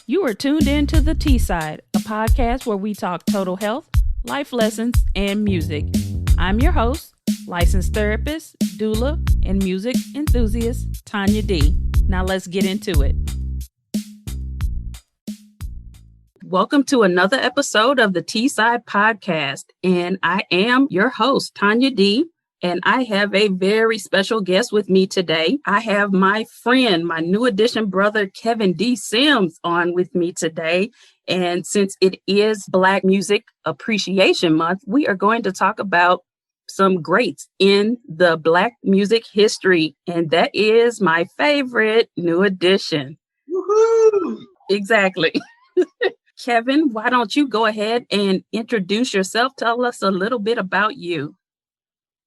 You are tuned in to The T-Side, a podcast where we talk total health, life lessons, and music. I'm your host, licensed therapist, doula, and music enthusiast, Tawnya D. Now let's get into it. Welcome to another episode of the T-Side podcast, and I am your host, Tawnya D. And I have a very special guest with me today. I have my friend, my new addition brother, Kevin D. Sims, on with me today. And since it is Black Music Appreciation Month, we are going to talk about some greats in the Black music history. And that is my favorite, New Edition. Woohoo! Exactly. Kevin, why don't you go ahead and introduce yourself? Tell us a little bit about you.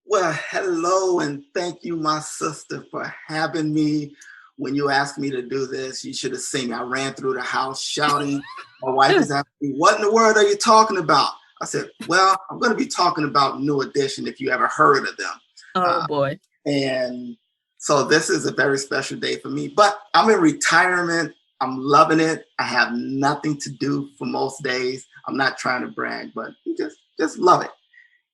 Well, hello, and thank you, my sister, for having me. When you asked me to do this, you should have seen me. I ran through the house shouting. My wife is asking me, what in the world are you talking about? I said, well, I'm going to be talking about New Edition, if you ever heard of them. Oh, boy. And so this is a very special day for me. But I'm in retirement. I'm loving it. I have nothing to do for most days. I'm not trying to brag, but you just love it.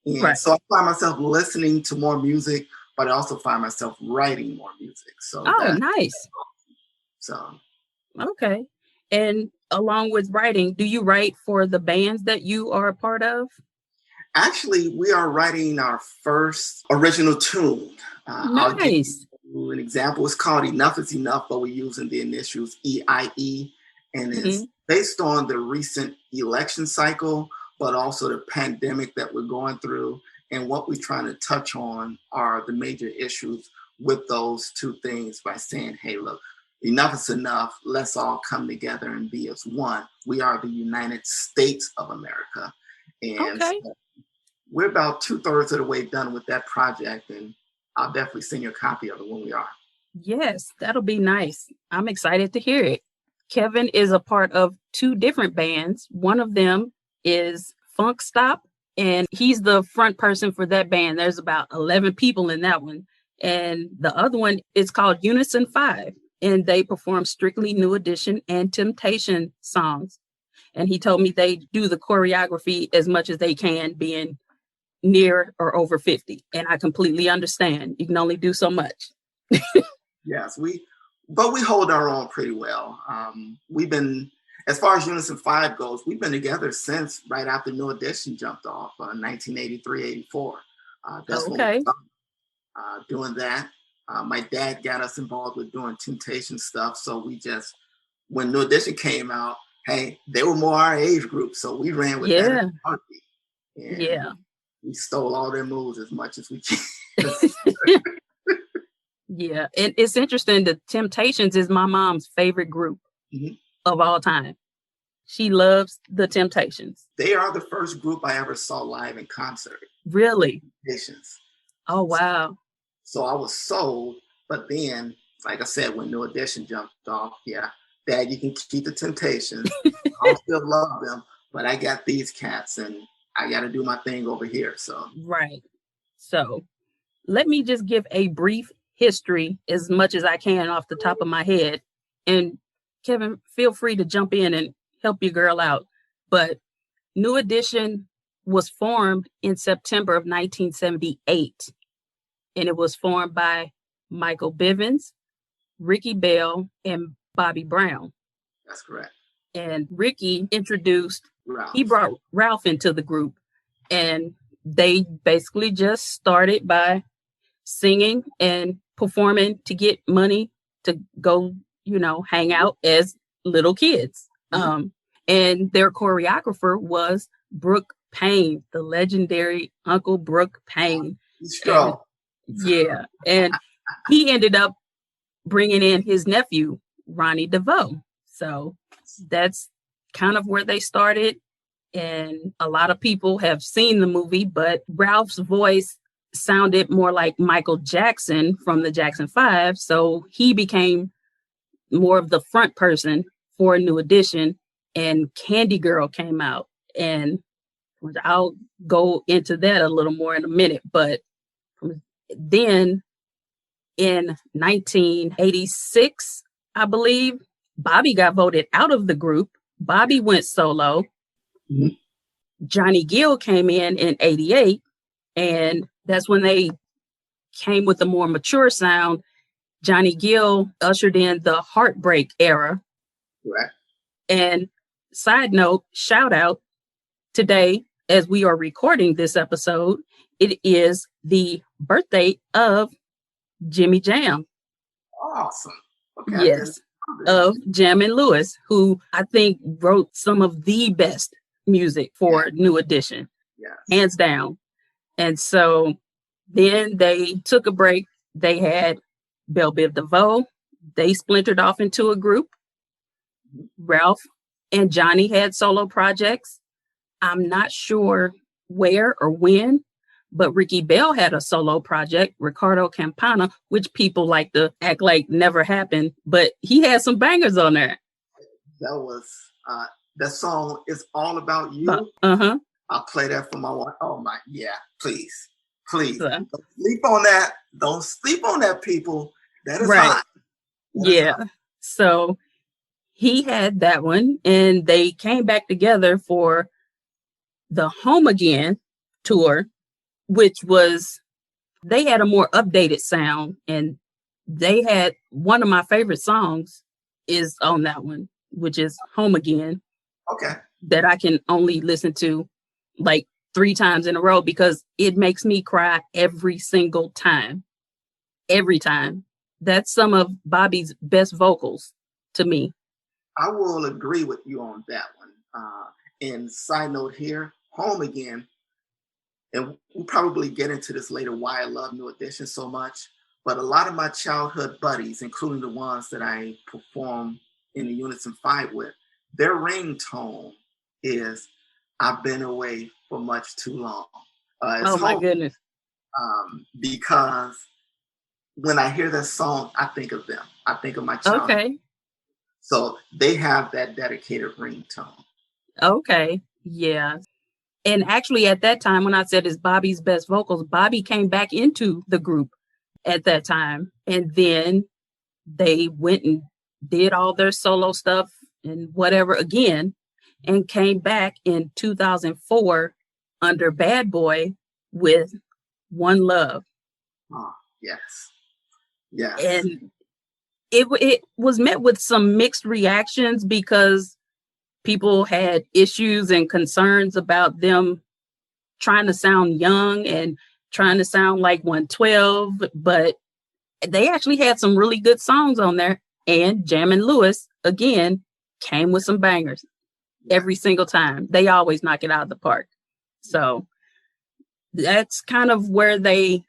And right. So I find myself listening to more music, but I also find myself writing more music. So nice. So okay. And along with writing, do you write for the bands that you are a part of? Actually, we are writing our first original tune. Nice. An example is called Enough is Enough, but we're using the initials EIE, and it's based on the recent election cycle, but also the pandemic that we're going through. And what we're trying to touch on are the major issues with those two things by saying, hey, look, enough is enough. Let's all come together and be as one. We are the United States of America. And so we're about 2/3 of the way done with that project. And I'll definitely send you a copy of it when we are. Yes, that'll be nice. I'm excited to hear it. Kevin is a part of two different bands. One of them is Funk Stop, and he's the front person for that band. There's about 11 people in that one. And the other one is called Unison 5, and they perform strictly New Edition and Temptation songs. And he told me they do the choreography as much as they can, being near or over 50. And I completely understand. You can only do so much. Yes, but we hold our own pretty well. We've been, as far as Unison 5 goes, we've been together since right after New Edition jumped off, 1983, 84. That's when we started doing that. My dad got us involved with doing Temptation stuff. So when New Edition came out, hey, they were more our age group. So we ran with that. And we stole all their moves as much as we can. Yeah, and it's interesting. The Temptations is my mom's favorite group of all time. She loves the Temptations. They are the first group I ever saw live in concert. Really? Temptations. Oh, wow. So I was sold, but then, like I said, when New Edition jumped off, Dad, you can keep the Temptations. I still love them, but I got these cats and I got to do my thing over here. So right. So let me just give a brief history as much as I can off the top of my head. And Kevin, feel free to jump in and help your girl out. But New Edition was formed in September of 1978. And it was formed by Michael Bivins, Ricky Bell, and Bobby Brown. That's correct. And Ricky introduced Ralph. He brought Ralph into the group, and they basically just started by singing and performing to get money to go, hang out as little kids. And their choreographer was Brooke Payne, the legendary Uncle Brooke Payne. Strong. And he ended up bringing in his nephew, Ronnie DeVoe. So that's kind of where they started. And a lot of people have seen the movie, but Ralph's voice sounded more like Michael Jackson from the Jackson 5. So he became more of the front person for New Edition, and Candy Girl came out. And I'll go into that a little more in a minute. But then in 1986, I believe, Bobby got voted out of the group. Bobby went solo. Mm-hmm. Johnny Gill came in 88, and that's when they came with a more mature sound. Johnny Gill ushered in the Heartbreak era. Right. And side note, shout out, today, as we are recording this episode, it is the birthday of Jimmy Jam. Awesome. Okay. Yes, of Jammin' Lewis, who I think wrote some of the best music for New Edition, hands down. And so then they took a break. They had Belle Biv DeVoe. They splintered off into a group. Ralph and Johnny had solo projects. I'm not sure where or when, but Ricky Bell had a solo project, Ricardo Campana, which people like to act like never happened, but he had some bangers on there. That was, that song is All About You. Uh-huh. I'll play that for my wife. Oh my, yeah, please. Don't sleep on that. Don't sleep on that, people. That is hot. Hot. So he had that one, and they came back together for the Home Again tour, which was, they had a more updated sound, and they had one of my favorite songs is on that one, which is Home Again. Okay. That I can only listen to like 3 times in a row because it makes me cry every single time. Every time. That's some of Bobby's best vocals to me. I will agree with you on that one. And side note here, Home Again, and we'll probably get into this later, why I love New Edition so much, but a lot of my childhood buddies, including the ones that I perform in the Unison 5 with, their ringtone is I've been away for much too long. Oh my goodness. Because when I hear that song, I think of them. I think of my childhood. Okay. So they have that dedicated ringtone. Okay. Yeah. And actually at that time, when I said it's Bobby's best vocals, Bobby came back into the group at that time. And then they went and did all their solo stuff and whatever again, and came back in 2004 under Bad Boy with One Love. Oh, yes. Yes. And it was met with some mixed reactions because people had issues and concerns about them trying to sound young and trying to sound like 112, but they actually had some really good songs on there. And Jammin' Lewis, again, came with some bangers every single time. They always knock it out of the park. So that's kind of where they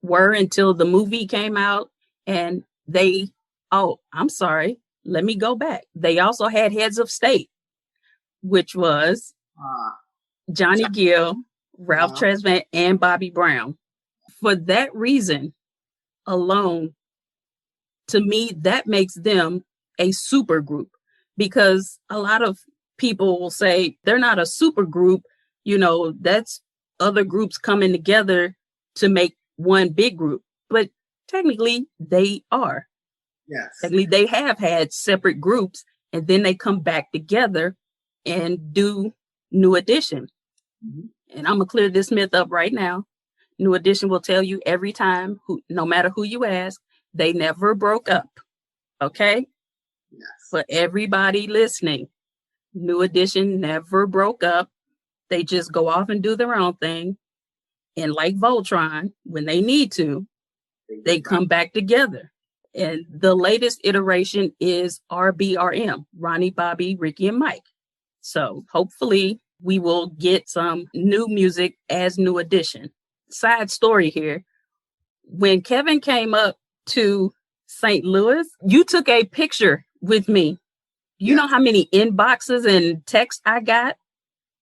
were until the movie came out. And they, I'm sorry, let me go back. They also had Heads of State, which was Johnny Gill, Ralph Tresvant, and Bobby Brown. For that reason alone, to me, that makes them a super group, because a lot of people will say they're not a super group. You know, that's other groups coming together to make one big group. But technically, they are. Yes. Technically, they have had separate groups, and then they come back together and do New Edition. Mm-hmm. And I'm going to clear this myth up right now. New Edition will tell you every time, no matter who you ask, they never broke up. Okay? Yes. For everybody listening, New Edition never broke up. They just go off and do their own thing. And like Voltron, when they need to, they come back together. And the latest iteration is RBRM, Ronnie, Bobby, Ricky, and Mike. So hopefully we will get some new music as New Edition. Side story here. When Kevin came up to St. Louis, you took a picture with me. You know how many inboxes and texts I got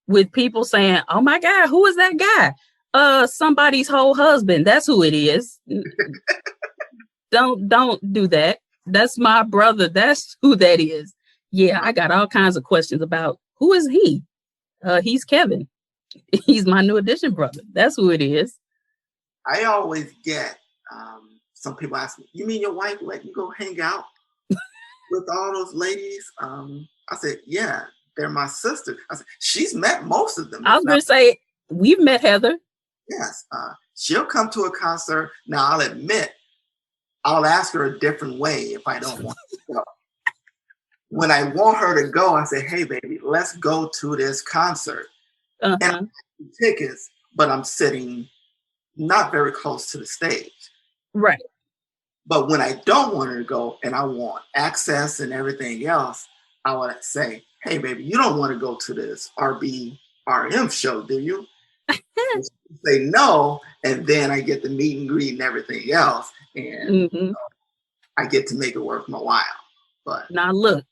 with people saying, oh my God, who is that guy? Somebody's whole husband. That's who it is. Don't do that. That's my brother. That's who that is. Yeah, I got all kinds of questions about who is he? He's Kevin. He's my New Edition brother. That's who it is. I always get some people ask me, you mean your wife let you go hang out with all those ladies? I said, yeah, they're my sister. I said, she's met most of them. I was going to say, we've met Heather. Yes. She'll come to a concert. Now, I'll admit, I'll ask her a different way if I don't want to go. When I want her to go, I say, hey, baby, let's go to this concert. And I have tickets, but I'm sitting not very close to the stage. Right. But when I don't want her to go and I want access and everything else, I would say, hey, baby, you don't want to go to this RBRM show, do you? Say no, and then I get the meet and greet and everything else, and I get to make it worth my while. But now look,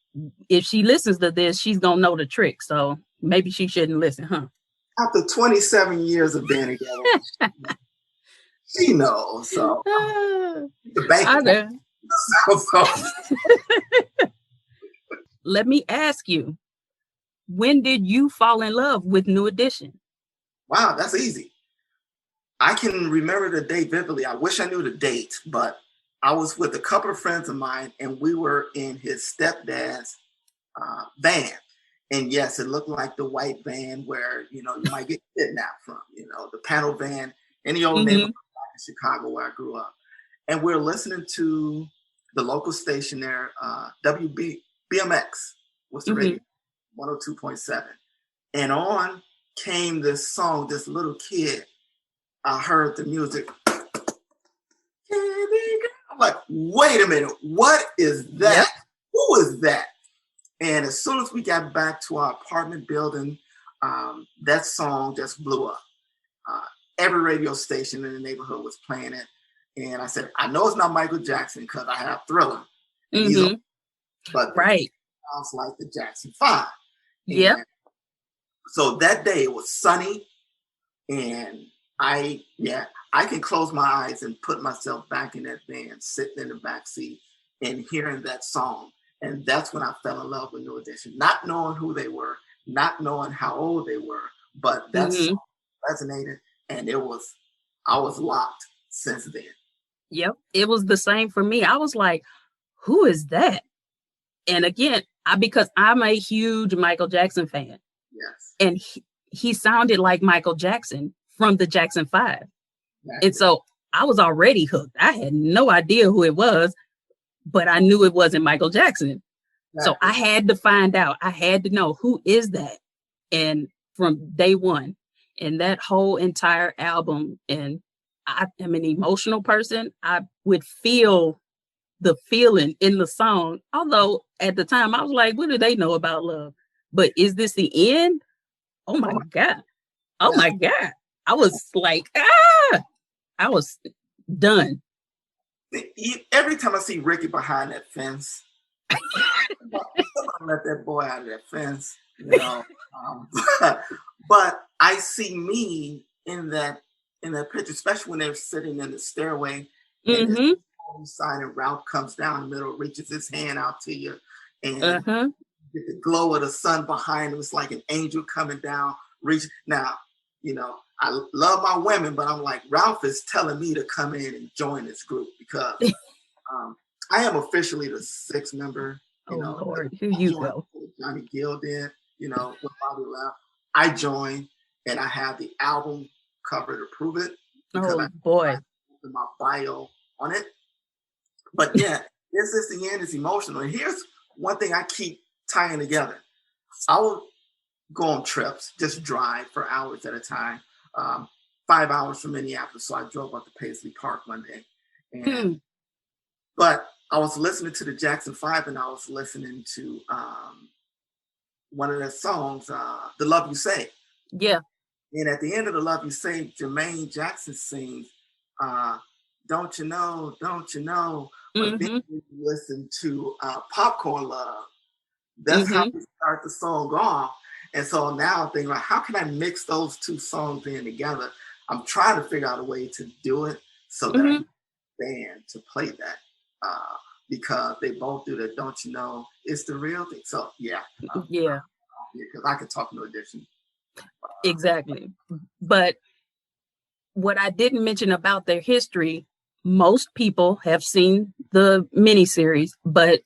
if she listens to this, she's gonna know the trick. So maybe she shouldn't listen, huh? After 27 years of being together, she knows. So the bank. Let me ask you, when did you fall in love with New Edition? Wow, that's easy. I can remember the date vividly. I wish I knew the date, but I was with a couple of friends of mine, and we were in his stepdad's van. And yes, it looked like the white van where, you might get kidnapped from, the panel van in the old neighborhood in Chicago where I grew up. And we're listening to the local station there, BMX was the radio, 102.7. And on came this song, this little kid. I heard the music. I'm like, wait a minute, what is that? Yep. Who is that? And as soon as we got back to our apartment building, that song just blew up. Every radio station in the neighborhood was playing it. And I said, I know it's not Michael Jackson because I have Thriller. But right. It sounds like the Jackson 5. Yep. So that day it was sunny, and I can close my eyes and put myself back in that van, sitting in the back seat and hearing that song. And that's when I fell in love with New Edition, not knowing who they were, not knowing how old they were, but that song resonated, and I was locked since then. Yep. It was the same for me. I was like, who is that? And again, because I'm a huge Michael Jackson fan. Yes. And he sounded like Michael Jackson from the Jackson 5. Exactly. And so I was already hooked. I had no idea who it was, but I knew it wasn't Michael Jackson. Exactly. So I had to find out. I had to know, who is that? And from day one, and that whole entire album, and I am an emotional person. I would feel the feeling in the song. Although at the time I was like, what do they know about love? But is this the end? Oh my God. Oh my God. I was like, I was done. Every time I see Ricky behind that fence, let that boy out of that fence, but I see me in that picture, especially when they're sitting in the stairway and this side and Ralph comes down the middle, reaches his hand out to you, and get the glow of the sun behind him. It's like an angel coming down. Now, I love my women, but I'm like, Ralph is telling me to come in and join this group because I am officially the sixth member. Lord, here you go. Johnny Gill did, with Bobby Ralph. I joined, and I have the album cover to prove it. Oh boy, my bio on it. But yeah, this is the end. It's emotional. And here's one thing I keep tying together. I will go on trips, just drive for hours at a time. 5 hours from Minneapolis, so I drove up to Paisley Park one day. But I was listening to the Jackson 5, and I was listening to one of their songs, The Love You Say. Yeah. And at the end of The Love You Say, Jermaine Jackson sings, don't you know, don't you know? But then you listen to Popcorn Love. That's how we start the song off. And so now I'm thinking, like, how can I mix those two songs in together? I'm trying to figure out a way to do it so that I can band to play that. Because they both do that, don't you know? It's the real thing. So because I can talk New Edition. Exactly. But what I didn't mention about their history, most people have seen the miniseries, but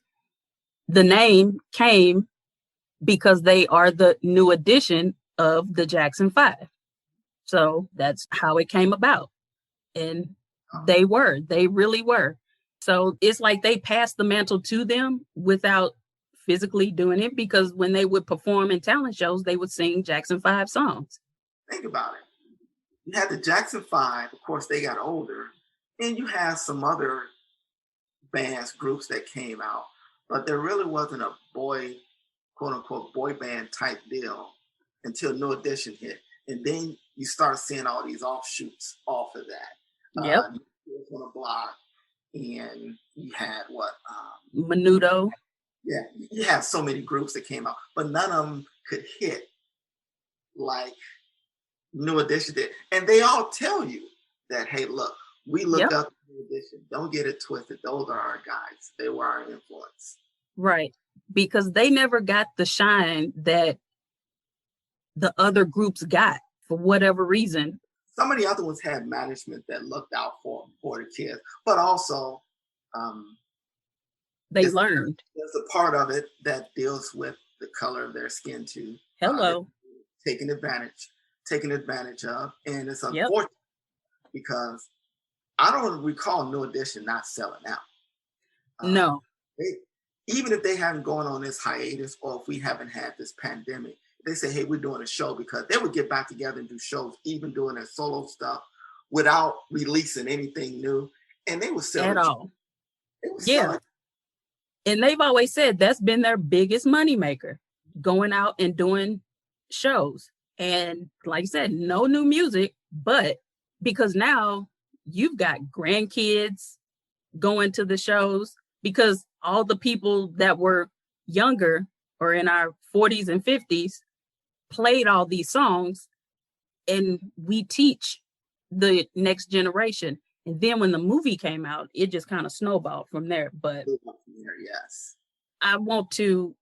the name came because they are the new edition of the Jackson 5. So that's how it came about. And they really were. So it's like they passed the mantle to them without physically doing it, because when they would perform in talent shows, they would sing Jackson 5 songs. Think about it. You had the Jackson 5, of course, they got older, and you had some other bands, groups that came out, but there really wasn't a boy, quote unquote, boy band type deal until New Edition hit. And then you start seeing all these offshoots off of that. Yep. On a block, and you had Menudo. Yeah, you have so many groups that came out, but none of them could hit like New Edition did. And they all tell you that, hey, look, we looked up New Edition. Don't get it twisted. Those are our guys. They were our influence. Right. Because they never got the shine that the other groups got for whatever reason. Some of the other ones had management that looked out for the kids, but also they learned. There's a part of it that deals with the color of their skin too. Hello. Taken advantage of, and it's unfortunate because I don't recall New Edition not selling out. No. Even if they haven't gone on this hiatus, or if we haven't had this pandemic, they say, hey, we're doing a show, because they would get back together and do shows, even doing their solo stuff without releasing anything new. And they would sell at all. And they've always said that's been their biggest moneymaker, going out and doing shows. And like I said, no new music, but because now you've got grandkids going to the shows, because all the people that were younger or in our 40s and 50s played all these songs, and we teach the next generation. And then when the movie came out, it just kind of snowballed from there. But yes, I want to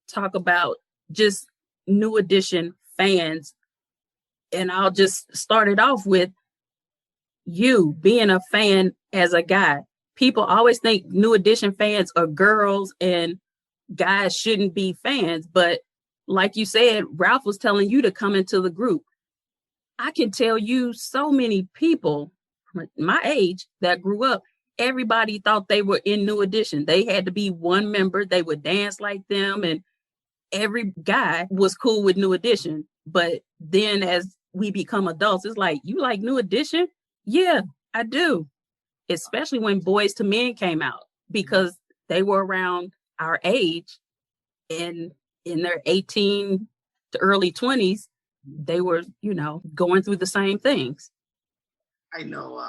talk about just New Edition fans, and I'll just start it off with you being a fan as a guy. People always think New Edition fans are girls and guys shouldn't be fans, but like you said, Ralph was telling you to come into the group. I can tell you so many people my age that grew up, everybody thought they were in New Edition. They had to be one member. They would dance like them, and every guy was cool with New Edition. But then as we become adults, it's like, you like New Edition? Yeah, I do. Especially when Boys to Men came out, because they were around our age, and in their 18 to early 20s, they were, going through the same things. I know.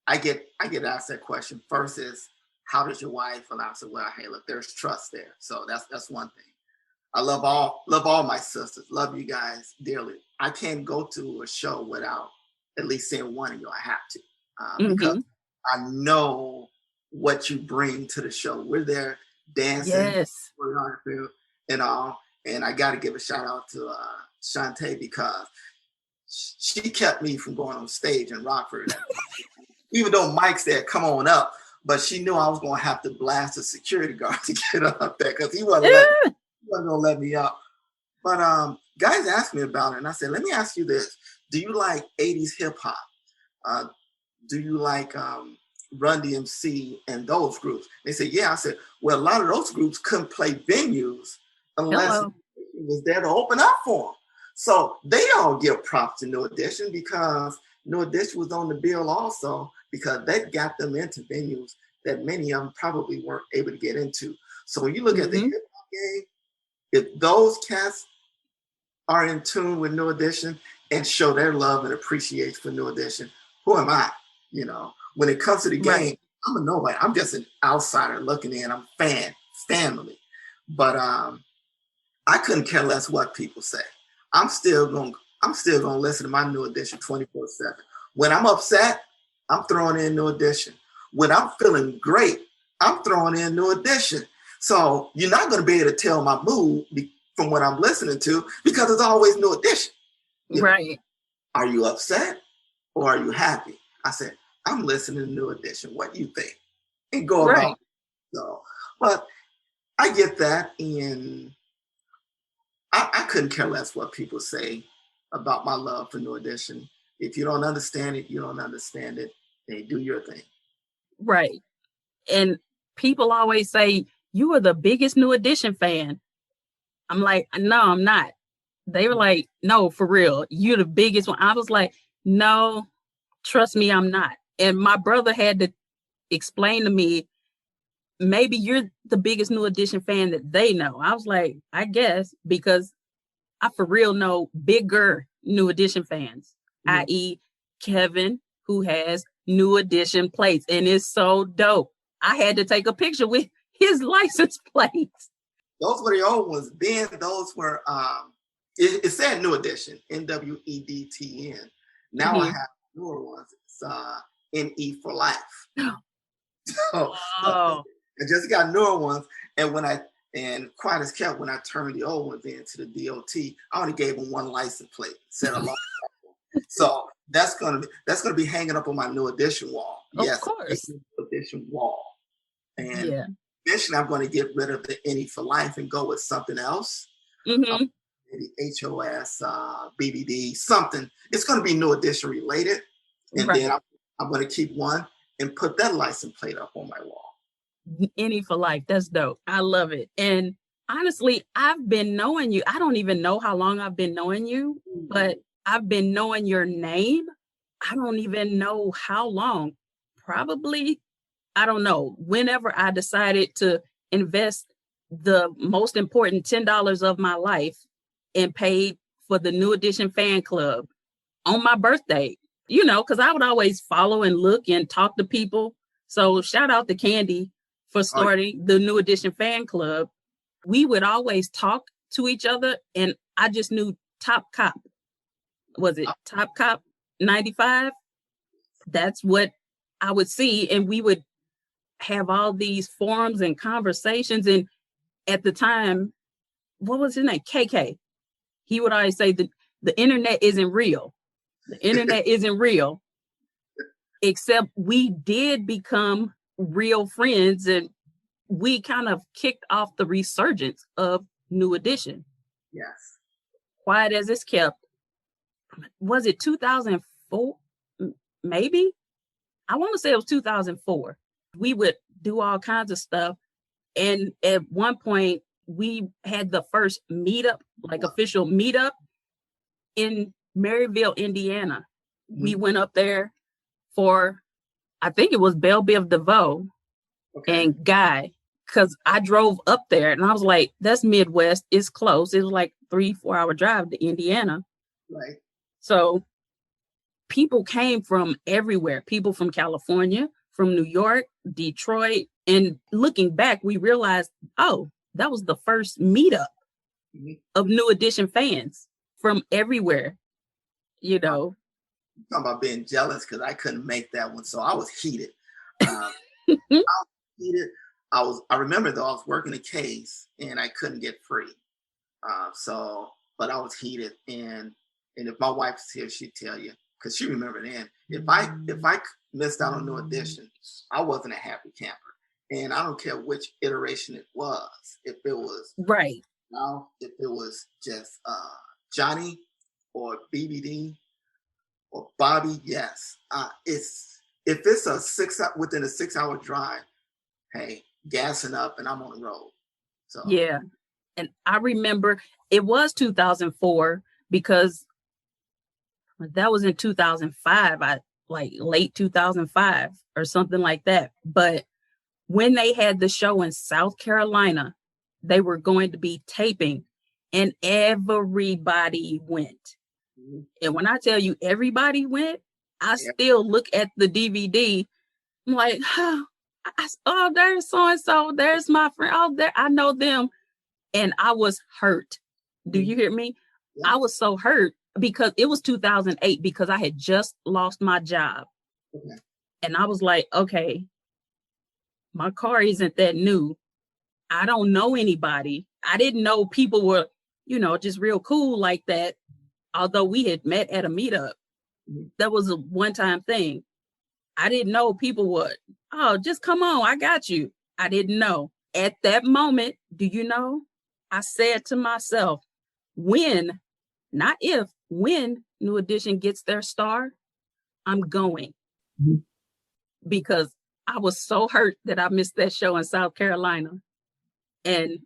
I get asked that question. First is, how does your wife? And I said, well, hey, look, there's trust there. So that's one thing. I love all my sisters. Love you guys dearly. I can't go to a show without at least seeing one of you. I have to, because I know what you bring to the show. We're there dancing, and all. And I got to give a shout out to Shantae, because she kept me from going on stage in Rockford. Even though Mike said, come on up, but she knew I was going to have to blast a security guard to get up there, because he wasn't going to let me up. But guys asked me about it, and I said, let me ask you this. Do you like 80s hip hop? Do you like Run DMC and those groups? They said, yeah. I said, well, a lot of those groups couldn't play venues unless it was there to open up for them. So they all give props to New Edition, because New Edition was on the bill also, because that got them into venues that many of them probably weren't able to get into. So when you look at the hip hop game, if those cats are in tune with New Edition and show their love and appreciation for New Edition, who am I? When it comes to the game, I'm a nobody. I'm just an outsider looking in. I'm Fan-mily. But I couldn't care less what people say. I'm still gonna listen to my New Edition 24/7. When I'm upset, I'm throwing in New Edition. When I'm feeling great, I'm throwing in New Edition. So you're not gonna be able to tell my mood from what I'm listening to, because it's always New Edition. Right. Are you upset or are you happy? I said, I'm listening to New Edition. What do you think? And go about. So But I get that, and I couldn't care less what people say about my love for New Edition. If you don't understand it, you don't understand it. Hey, do your thing. Right. And people always say, you are the biggest New Edition fan. I'm like, no, I'm not. They were like, no, for real, you're the biggest one. I was like, no, trust me, I'm not. And my brother had to explain to me, maybe you're the biggest New Edition fan that they know. I was like, I guess, because I for real know bigger New Edition fans, i.e. Kevin, who has New Edition plates, and it's so dope. I had to take a picture with his license plates. Those were the old ones. Then those were, it said New Edition, NWEDTN. Now I have newer ones. It's NE4LIFE. So I just got newer ones. And quite as kept, when I turned the old ones into the DOT, I only gave them one license plate. Said a lot. So that's gonna be hanging up on my New Edition wall. Of course. New Edition wall. And eventually I'm going to get rid of the NE4LIFE and go with something else. Maybe HOS, BBD, something. It's going to be New Edition related. And then I'm going to keep one and put that license plate up on my wall. NE4LIFE. That's dope. I love it. And honestly, I've been knowing you. I don't even know how long I've been knowing you, but I've been knowing your name. I don't even know how long. Probably, I don't know. Whenever I decided to invest the most important $10 of my life and paid for the New Edition fan club on my birthday, because I would always follow and look and talk to people. So shout out to Candy for starting the New Edition fan club. We would always talk to each other, and I just knew Top Cop. Was it Top Cop 95? That's what I would see, and we would have all these forums and conversations. And at the time, what was his name? KK. He would always say that the internet isn't real. The internet isn't real. Except we did become real friends, and we kind of kicked off the resurgence of New Edition. Yes. Quiet as it's kept. Was it 2004? Maybe? I want to say it was 2004. We would do all kinds of stuff. And at one point, we had the first meetup, like official meetup in Maryville, Indiana. We went up there for, I think it was Belle Biv DeVoe and Guy, because I drove up there and I was like, that's Midwest. It's close. It was like 3-4 hour drive to Indiana. Right. So people came from everywhere. People from California, from New York, Detroit. And looking back, we realized, oh, that was the first meetup of New Edition fans from everywhere, Talking about being jealous because I couldn't make that one. So I was heated. I was heated. I remember though, I was working a case and I couldn't get free. But I was heated. And if my wife was here, she'd tell you, because she remembered then, if I missed out on New Edition, I wasn't a happy camper. And I don't care which iteration it was. If it was if it was just Johnny or BBD or Bobby, yes. If it's within a 6 hour drive, hey, gassing up and I'm on the road. So yeah. And I remember it was 2004 because that was in 2005, like late 2005 or something like that. But when they had the show in South Carolina, they were going to be taping and everybody went. And when I tell you everybody went, I still look at the DVD. I'm like, oh, there's so-and-so. There's my friend. Oh, there, I know them. And I was hurt. Do you hear me? Yeah. I was so hurt because it was 2008 because I had just lost my job. Okay. And I was like, okay, my car isn't that new. I don't know anybody. I didn't know people were, just real cool like that. Although we had met at a meetup. That was a one-time thing. I didn't know people would, oh, just come on, I got you. I didn't know. At that moment, do you know, I said to myself, when, not if, when New Edition gets their star, I'm going. Mhm. Because I was so hurt that I missed that show in South Carolina. And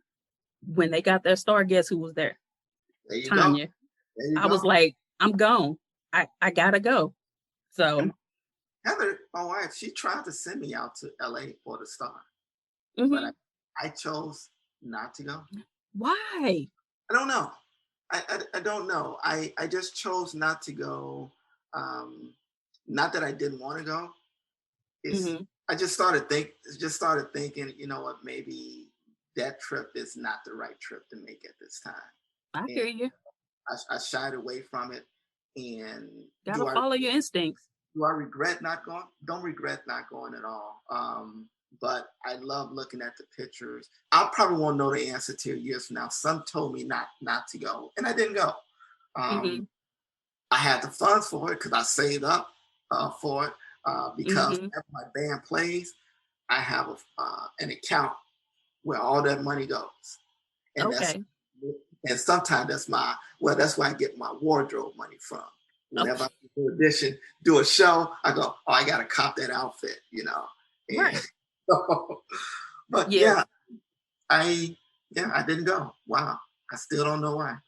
when they got their star, guess who was there? There you go. Tawnya. There you I was go. like, I'm gone. I gotta go. So And Heather, my wife, she tried to send me out to LA for the star, but mhm. I chose not to go. Why? I don't know. I don't know. I just chose not to go. Not that I didn't want to go. It's Mhm. I just started thinking, you know what, maybe that trip is not the right trip to make at this time. I hear And you. I shied away from it. And Gotta do I follow your instincts. do I regret not going? Don't regret not going at all. But I love looking at the pictures. I probably won't know the answer to years from now. Some told me not to go, and I didn't go. Mhm. Um, I had the funds for it because I saved up for it. Because Mhm. whenever my band plays, I have an account where all that money goes, and Okay. sometimes that's where I get my wardrobe money from. Oh, Whenever I do an audition, do a show, I go, oh, I gotta cop that outfit, And right. but Yeah. I I didn't go. Wow, I still don't know why.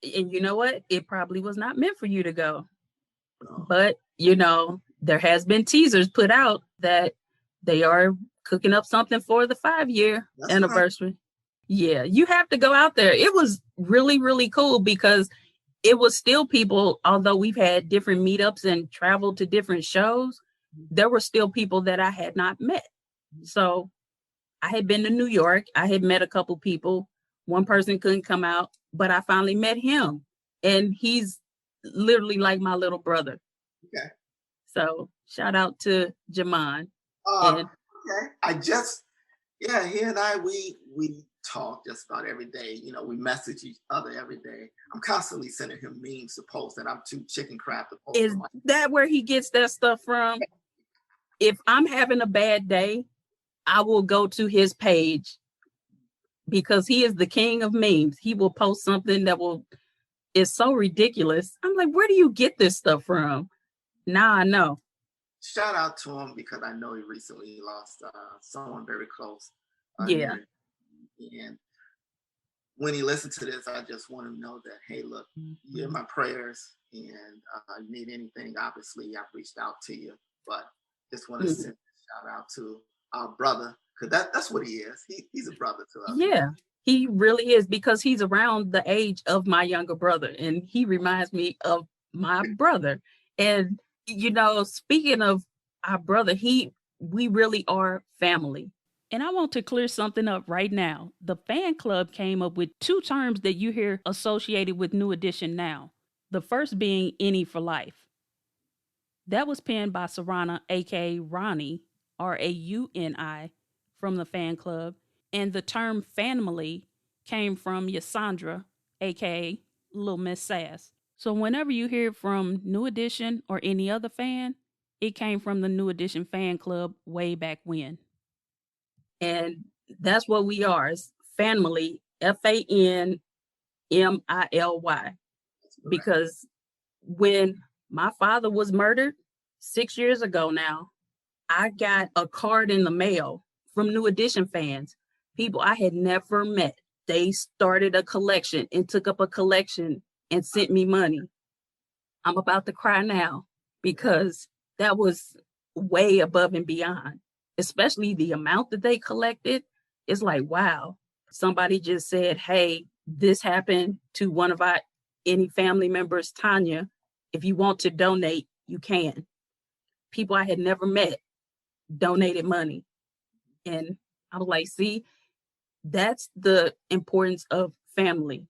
And you know what? It probably was not meant for you to go. No, But, there has been teasers put out that they are cooking up something for the 5-year that's what I. anniversary. Yeah, you have to go out there. It was really, really cool because it was still people, although we've had different meetups and traveled to different shows, there were still people that I had not met. So I had been to New York. I had met a couple people. One person couldn't come out, but I finally met him. And he's literally like my little brother. Okay. So shout out to Jamon. Uh, And okay. He and I, we talk just about every day. We message each other every day. I'm constantly sending him memes to post, and I'm too chicken crap to post is them. that where he gets that stuff from? If I'm having a bad day, I will go to his page because he is the king of memes. He will post something that is so ridiculous. I'm like, where do you get this stuff from? Now I know. Shout out to him because I know he recently lost someone very close Yeah. near him. And when he listens to this, I just want him to know that, hey, look, you're my prayers, and you need anything, obviously, I've reached out to you. But just want to Mhm. send a shout out to our brother because that's what he is. He's a brother to us, man. Yeah, he really is because he's around the age of my younger brother and he reminds me of my brother. And speaking of our brother, we really are family. And I want to clear something up right now. The fan club came up with two terms that you hear associated with New Edition now. The first being NE4LIFE. That was penned by Sarana, aka Ronnie, Rauni, from the fan club. And the term Fan-mily came from Yasandra, aka Little Miss Sass. So whenever you hear from New Edition or any other fan, it came from the New Edition fan club way back when. And that's what we are. It's Fan-mily, Fan-mily. That's correct. Because when my father was murdered 6 years ago now, I got a card in the mail from New Edition fans, people I had never met. They started a collection and took up a collection and sent me money. I'm about to cry now because that was way above and beyond, especially the amount that they collected. It's like, wow, somebody just said, hey, this happened to one of our any family members, Tawnya. If you want to donate, you can. People I had never met donated money. And I was like, see, that's the importance of family.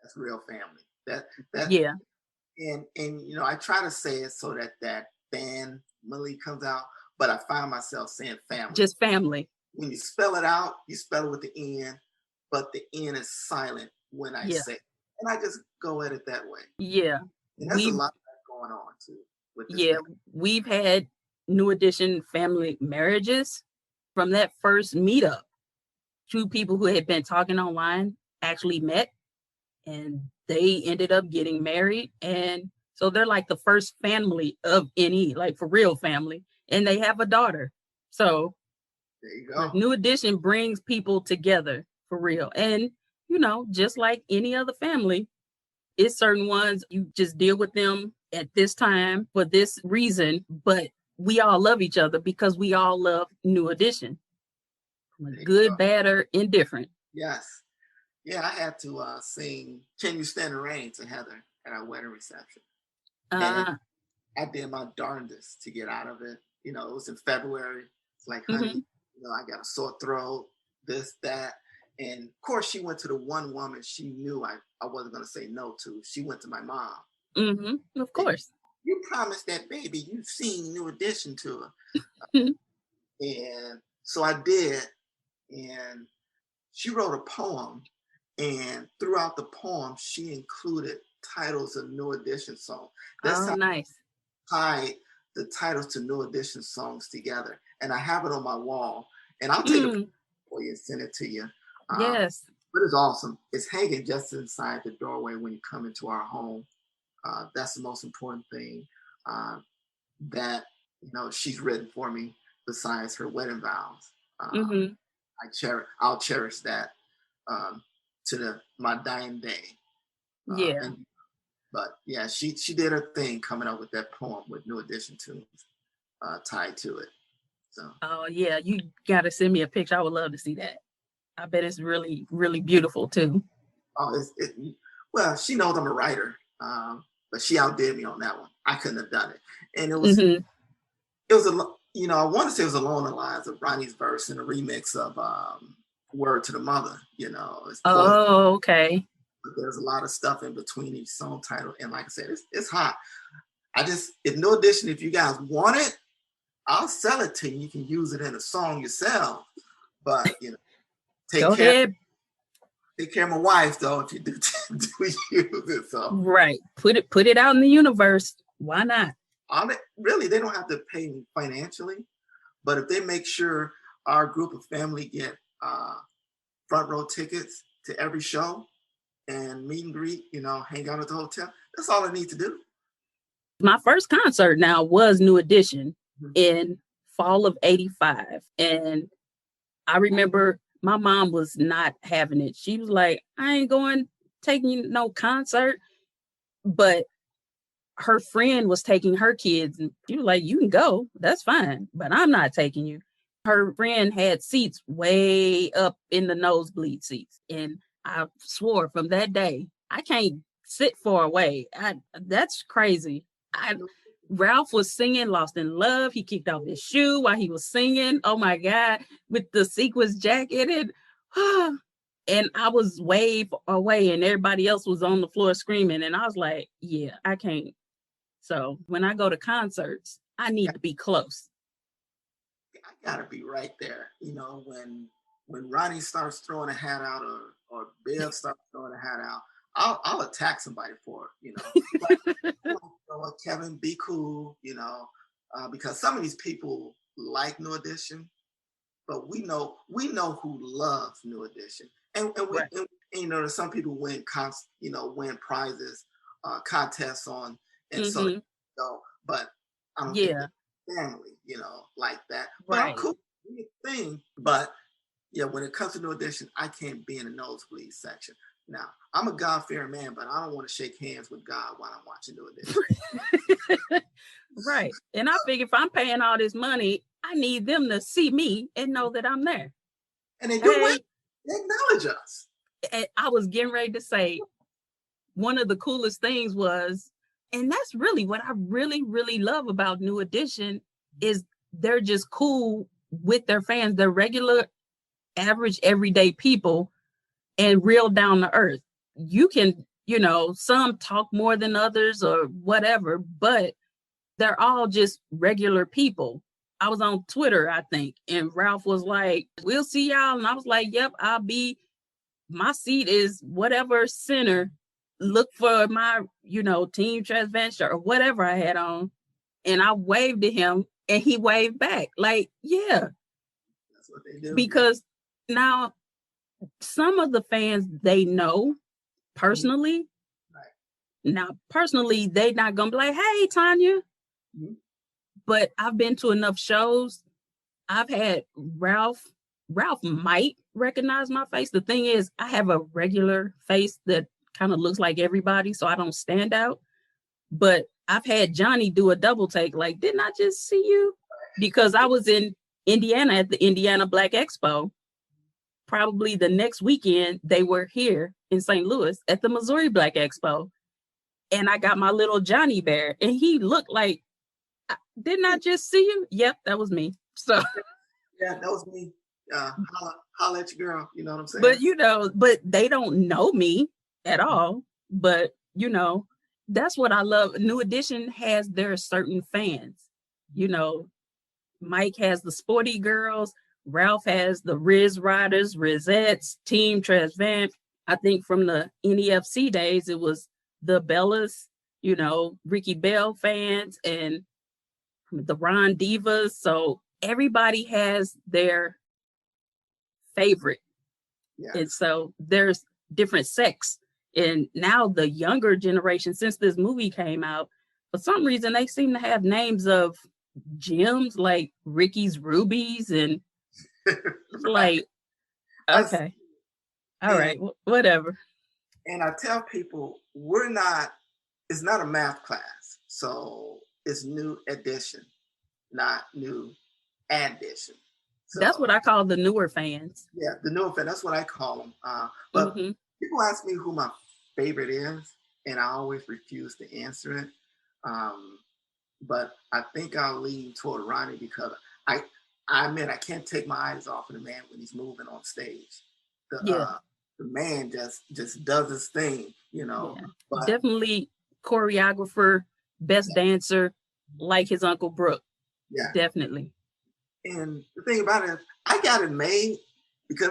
That's real family. That Yeah, and I try to say it so that fan Millie comes out, but I find myself saying family. just family. When you spell it out, you spell it with the N, but the N is silent when I Yeah, say it. And I just go at it that way. yeah. And there's a We've lot of that going on too with this yeah, family. we've had New Edition family marriages from that first meetup. two people who had been talking online actually met, and they ended up getting married. And so they're like the first family of NE, like for real family. And they have a daughter. So there you go. New Edition brings people together for real. And, just like any other family, it's certain ones you just deal with them at this time for this reason, but we all love each other because we all love New Edition. Good, bad, or indifferent. Yes. Yeah, I had to sing Can You Stand the Rain to Heather at our wedding reception. And I did my darndest to get out of it. It was in February. It's like, honey, I got a sore throat, this, that. And of course, she went to the one woman she knew I wasn't going to say no to. She went to my mom. Mm-hmm. Of course. You promised that baby you've seen New Edition to her. And so I did. And she wrote a poem. And throughout the poem, she included titles of New Edition songs. That's how nice. I tied the titles to New Edition songs together. And I have it on my wall. And I'll take a picture for you and send it to you. Yes. But it's awesome. It's hanging just inside the doorway when you come into our home. That's the most important thing that she's written for me besides her wedding vows. I'll cherish that to my dying day. But yeah, she did her thing coming up with that poem with New Edition tunes tied to it. So. Oh yeah, you got to send me a picture. I would love to see that. I bet it's really, really beautiful too. Oh, well, she knows I'm a writer, but she outdid me on that one. I couldn't have done it, and it was I want to say it was along the lines of Ronnie's verse in a remix of "Word to the Mother." Oh, okay. But there's a lot of stuff in between each song title, and like I said, it's hot. If No Edition, if you guys want it, I'll sell it to you. You can use it in a song yourself, but Go ahead. Take care of my wife though. If you do use it, so right, put it out in the universe. Why not? Really, they don't have to pay me financially, but if they make sure our group of family get front row tickets to every show and meet and greet, hang out at the hotel, that's all I need to do. My first concert now was New Edition in fall of '85, and I remember my mom was not having it. She was like, I ain't taking you no concert. But her friend was taking her kids, and she was like, you can go, that's fine, but I'm not taking you. Her friend had seats way up in the nosebleed seats. And I swore from that day, I can't sit far away. That's crazy. Ralph was singing Lost in Love. He kicked off his shoe while he was singing. Oh my God, with the sequins jacket. And I was way away and everybody else was on the floor screaming. And I was like, yeah, I can't. So when I go to concerts, I need to be close. I gotta be right there. When Ronnie starts throwing a hat out or Bill starts throwing a hat out, I'll attack somebody for it, Kevin, be cool, because some of these people like New Edition, but we know who loves New Edition, and there's some people win prizes, contests on, and so but I don't think family, like that. But I'm cool, thing. But yeah, when it comes to New Edition, I can't be in the nosebleed section. Now, I'm a God-fearing man, but I don't want to shake hands with God while I'm watching New Edition. Right. And I figure if I'm paying all this money, I need them to see me and know that I'm there. And they do it. They acknowledge us. And I was getting ready to say, one of the coolest things was, and that's really what I really, really love about New Edition, is they're just cool with their fans. They're regular, average, everyday people and real down to earth. You can, some talk more than others or whatever, but they're all just regular people. I was on Twitter, I think, and Ralph was like, we'll see y'all. And I was like, yep, my seat is whatever center. Look for my, Team Transventure or whatever I had on. And I waved to him and he waved back. Like, yeah. That's what they do. Because now some of the fans they know personally. Right. Now, personally, they not gonna be like, "Hey, Tawnya," but I've been to enough shows. I've had Ralph. Ralph might recognize my face. The thing is, I have a regular face that kind of looks like everybody, so I don't stand out. But I've had Johnny do a double take, like, didn't I just see you? Because I was in Indiana at the Indiana Black Expo. Probably the next weekend, they were here in St. Louis at the Missouri Black Expo. And I got my little Johnny bear, and he looked like, didn't I just see you? Yep, that was me. So yeah, that was me. Holla at your girl. You know what I'm saying? But but they don't know me at all. But that's what I love. New Edition has their certain fans. Mike has the sporty girls. Ralph has the Riz Riders, Rizettes, Team Trasvant. I think from the NEFC days, it was the Bellas, Ricky Bell fans and the Ron Divas. So everybody has their favorite. Yes. And so there's different sects. And now the younger generation, since this movie came out, for some reason, they seem to have names of gyms like Ricky's Rubies and like, okay. All right, whatever. And I tell people, it's not a math class. So it's New Edition, not New Addition. So, that's what I call the newer fans. Yeah, the newer fans. That's what I call them. But people ask me who my favorite is, and I always refuse to answer it. But I think I'll lean toward Ronnie because I admit I can't take my eyes off of the man when he's moving on stage. The man just does his thing, Yeah. But definitely choreographer, best dancer, like his Uncle Brooke. Yeah, definitely. And the thing about it is, I got it made because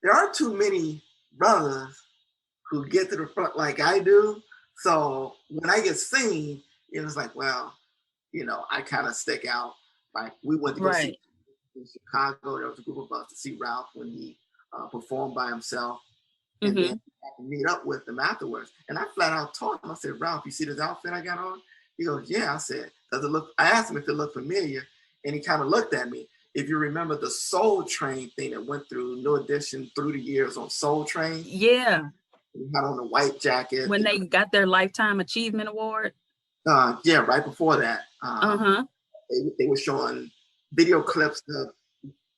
there aren't too many brothers who get to the front like I do. So when I get seen, it was like, well, I kind of stick out. Like we went to go see in Chicago. There was a group of us to see Ralph when he performed by himself. And then I meet up with them afterwards. And I flat out told him, I said, Ralph, you see this outfit I got on? He goes, yeah. I said, does it look, I asked him if it looked familiar. And he kind of looked at me. If you remember the Soul Train thing that went through New Edition through the years on Soul Train. Yeah. He had on the white jacket. When they got their Lifetime Achievement Award. Yeah, right before that. They were showing video clips of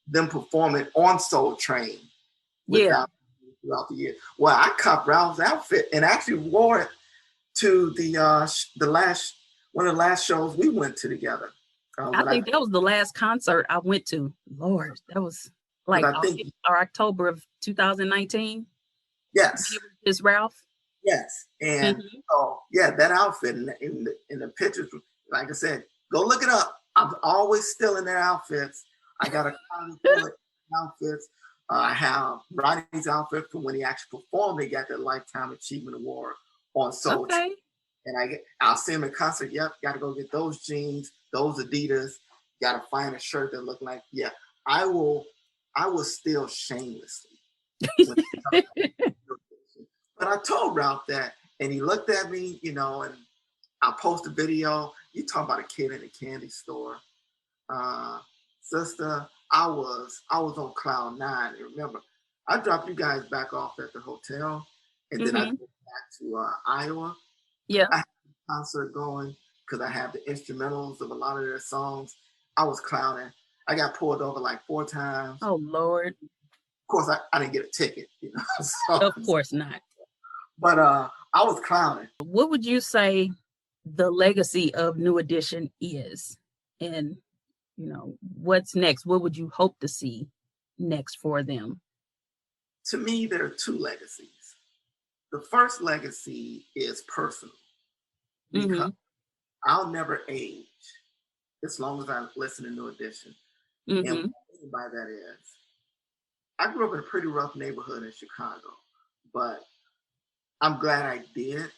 them performing on Soul Train. Throughout the year. Well, I copped Ralph's outfit and actually wore it to one of the last shows we went to together. I think that was the last concert I went to. Lord, that was like October of 2019. Yes. Is Ralph? Yes. And that outfit in the pictures, like I said, go look it up. I'm always still in their outfits. I got a full of outfits. I have Rodney's outfit from when he actually performed. He got the Lifetime Achievement Award on Soul Train. And I'll see him in concert. Yep, got to go get those jeans, those Adidas. Got to find a shirt that look like. Yeah, I will steal shamelessly. But I told Ralph that, and he looked at me, and I post a video. You talk about a kid in a candy store, sister. I was on cloud 9. And remember, I dropped you guys back off at the hotel, and then I went back to Iowa. Yeah, I had a concert going because I have the instrumentals of a lot of their songs. I was clowning. I got pulled over like 4 times. Oh Lord! Of course, I didn't get a ticket. So, of course not. But I was clowning. What would you say the legacy of New Edition is, and what's next? What would you hope to see next for them? To me, there are 2 legacies. The first legacy is personal, because I'll never age as long as I listen to New Edition. And what I mean by that is, I grew up in a pretty rough neighborhood in Chicago, but I'm glad I did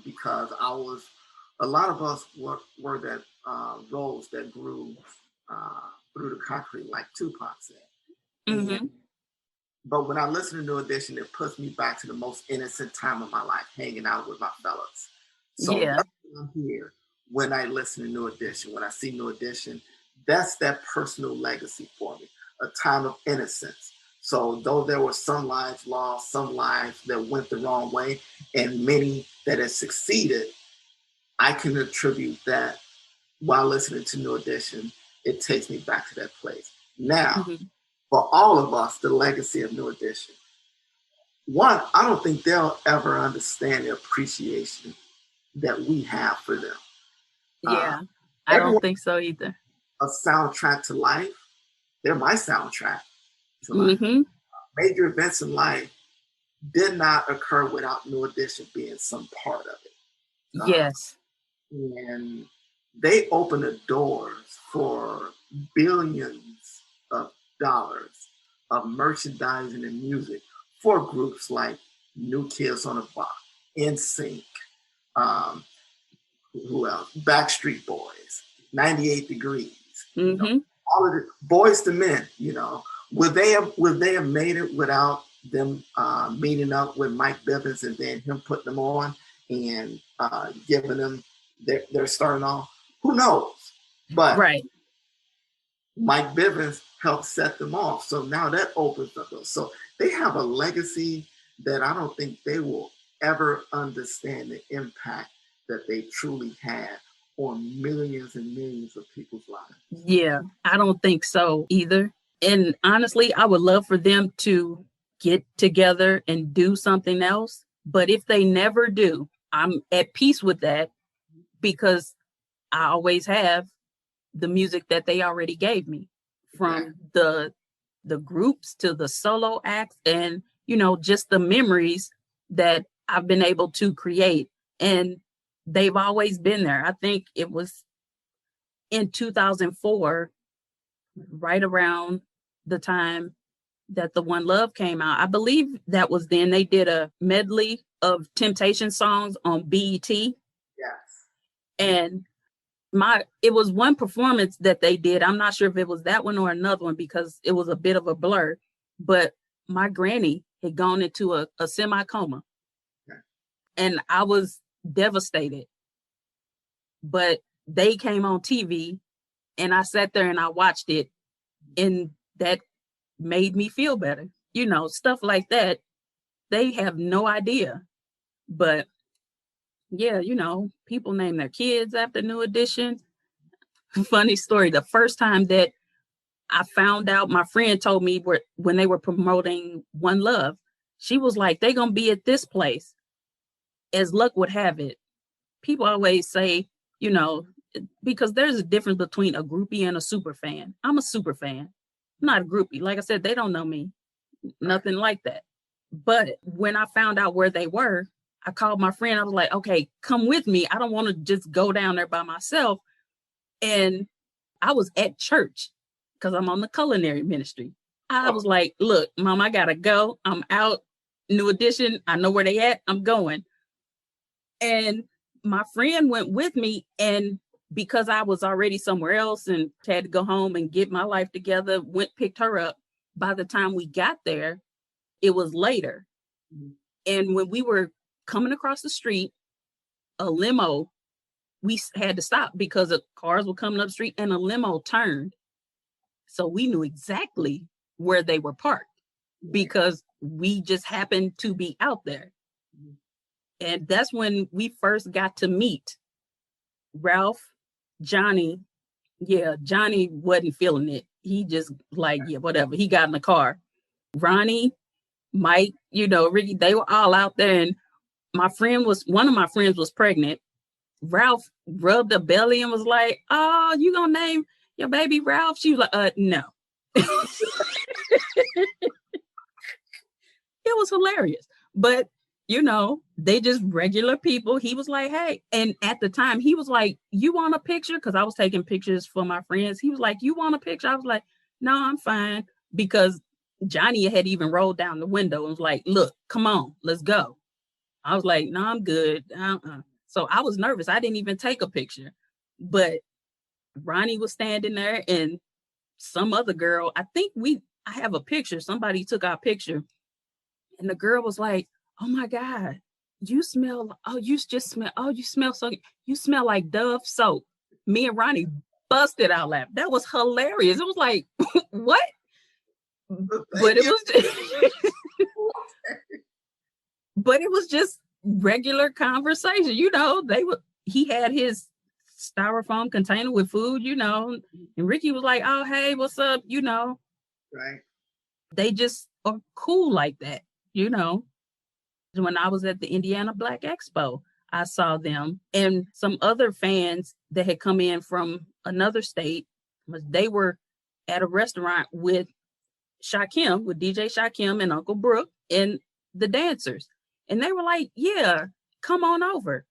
because a lot of us were that rose that grew through the concrete, like Tupac said. But when I listen to New Edition, it puts me back to the most innocent time of my life, hanging out with my fellows. So Yeah. that's what I'm here when I listen to New Edition, when I see New Edition, that's that personal legacy for me, a time of innocence. So though there were some lives lost, some lives that went the wrong way, and many that have succeeded, I can attribute that while listening to New Edition, it takes me back to that place. Now, for all of us, the legacy of New Edition. One, I don't think they'll ever understand the appreciation that we have for them. Yeah, I don't think so either. A soundtrack to life. They're my soundtrack to life. Major events in life did not occur without New Edition being some part of it. Yes. And they open the doors for billions of dollars of merchandising and music for groups like New Kids on the Block, NSYNC, who else? Backstreet Boys, 98 Degrees, you know, all of it. Boys to Men, you know, would they have made it without them meeting up with Mike Bivins and then him putting them on and giving them their starting off? Who knows? But Mike Bivins helped set them off. So now that opens up. So they have a legacy that I don't think they will ever understand the impact that they truly had on millions and millions of people's lives. Yeah, I don't think so either. And honestly, I would love for them to get together and do something else. But if they never do, I'm at peace with that because I always have the music that they already gave me, from the groups to the solo acts and, you know, just the memories that I've been able to create. And they've always been there. I think it was in 2004, right around the time that the One Love came out. I believe that was then they did a medley of Temptation songs on BET. Yes. And it was one performance that they did. I'm not sure if it was that one or another one because it was a bit of a blur, but my granny had gone into a semi-coma and I was devastated. But they came on TV and I sat there and I watched it and that made me feel better. You know, stuff like that. They have no idea. But yeah, you know, people name their kids after New Edition. Funny story. The first time that I found out, my friend told me when they were promoting One Love, she was like, they're going to be at this place. As luck would have it, people always say, you know, because there's a difference between a groupie and a super fan. I'm a super fan. I'm not a groupie. Like I said, they don't know me. Nothing like that. But when I found out where they were, I called my friend. I was like, okay, come with me. I don't want to just go down there by myself. And I was at church because I'm on the culinary ministry. I was like, look, Mom, I got to go. I'm out. New Edition. I know where they at. I'm going. And my friend went with me. And because I was already somewhere else and had to go home and get my life together, picked her up. By the time we got there, it was later. And when we were coming across the street, a limo, we had to stop because the cars were coming up the street and a limo turned. So we knew exactly where they were parked because we just happened to be out there. And that's when we first got to meet Ralph, Johnny. Yeah, Johnny wasn't feeling it. He just like, yeah, whatever. He got in the car. Ronnie, Mike, you know, Ricky, they were all out there. And one of my friends was pregnant. Ralph rubbed her belly and was like, oh, you gonna name your baby Ralph? She was like, no. It was hilarious. But, you know, they just regular people. He was like, hey. And at the time, he was like, you want a picture? Because I was taking pictures for my friends. He was like, you want a picture? I was like, no, I'm fine. Because Johnny had even rolled down the window and was like, look, come on, let's go. I was like, no, I'm good. So I was nervous. I didn't even take a picture. But Ronnie was standing there and some other girl, I think I have a picture. Somebody took our picture, and the girl was like, "Oh my God, you smell, oh, you just smell, oh, you smell like Dove soap." Me and Ronnie busted out laughing. That was hilarious. It was like, what? But it was but it was just regular conversation. He had his styrofoam container with food, and Ricky was like, "Oh, hey, what's up?" Right. They just are cool like that. When I was at the Indiana Black Expo, I saw them and some other fans that had come in from another state. They were at a restaurant with with DJ Shakim and Uncle Brooke and the dancers. And they were like, "Yeah, come on over."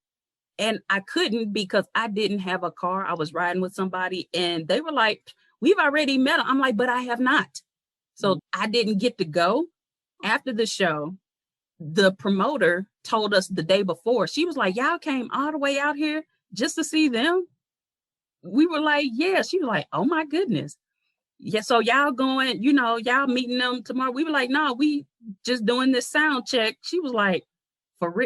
And I couldn't because I didn't have a car. I was riding with somebody and they were like, "We've already met." I'm like, "But I have not." So I didn't get to go. After the show, the promoter told us the day before, she was like, "Y'all came all the way out here just to see them?" We were like, "Yeah." She was like, "Oh my goodness." "Yeah, so y'all going, y'all meeting them tomorrow?" We were like, "No, we just doing this sound check." She was like,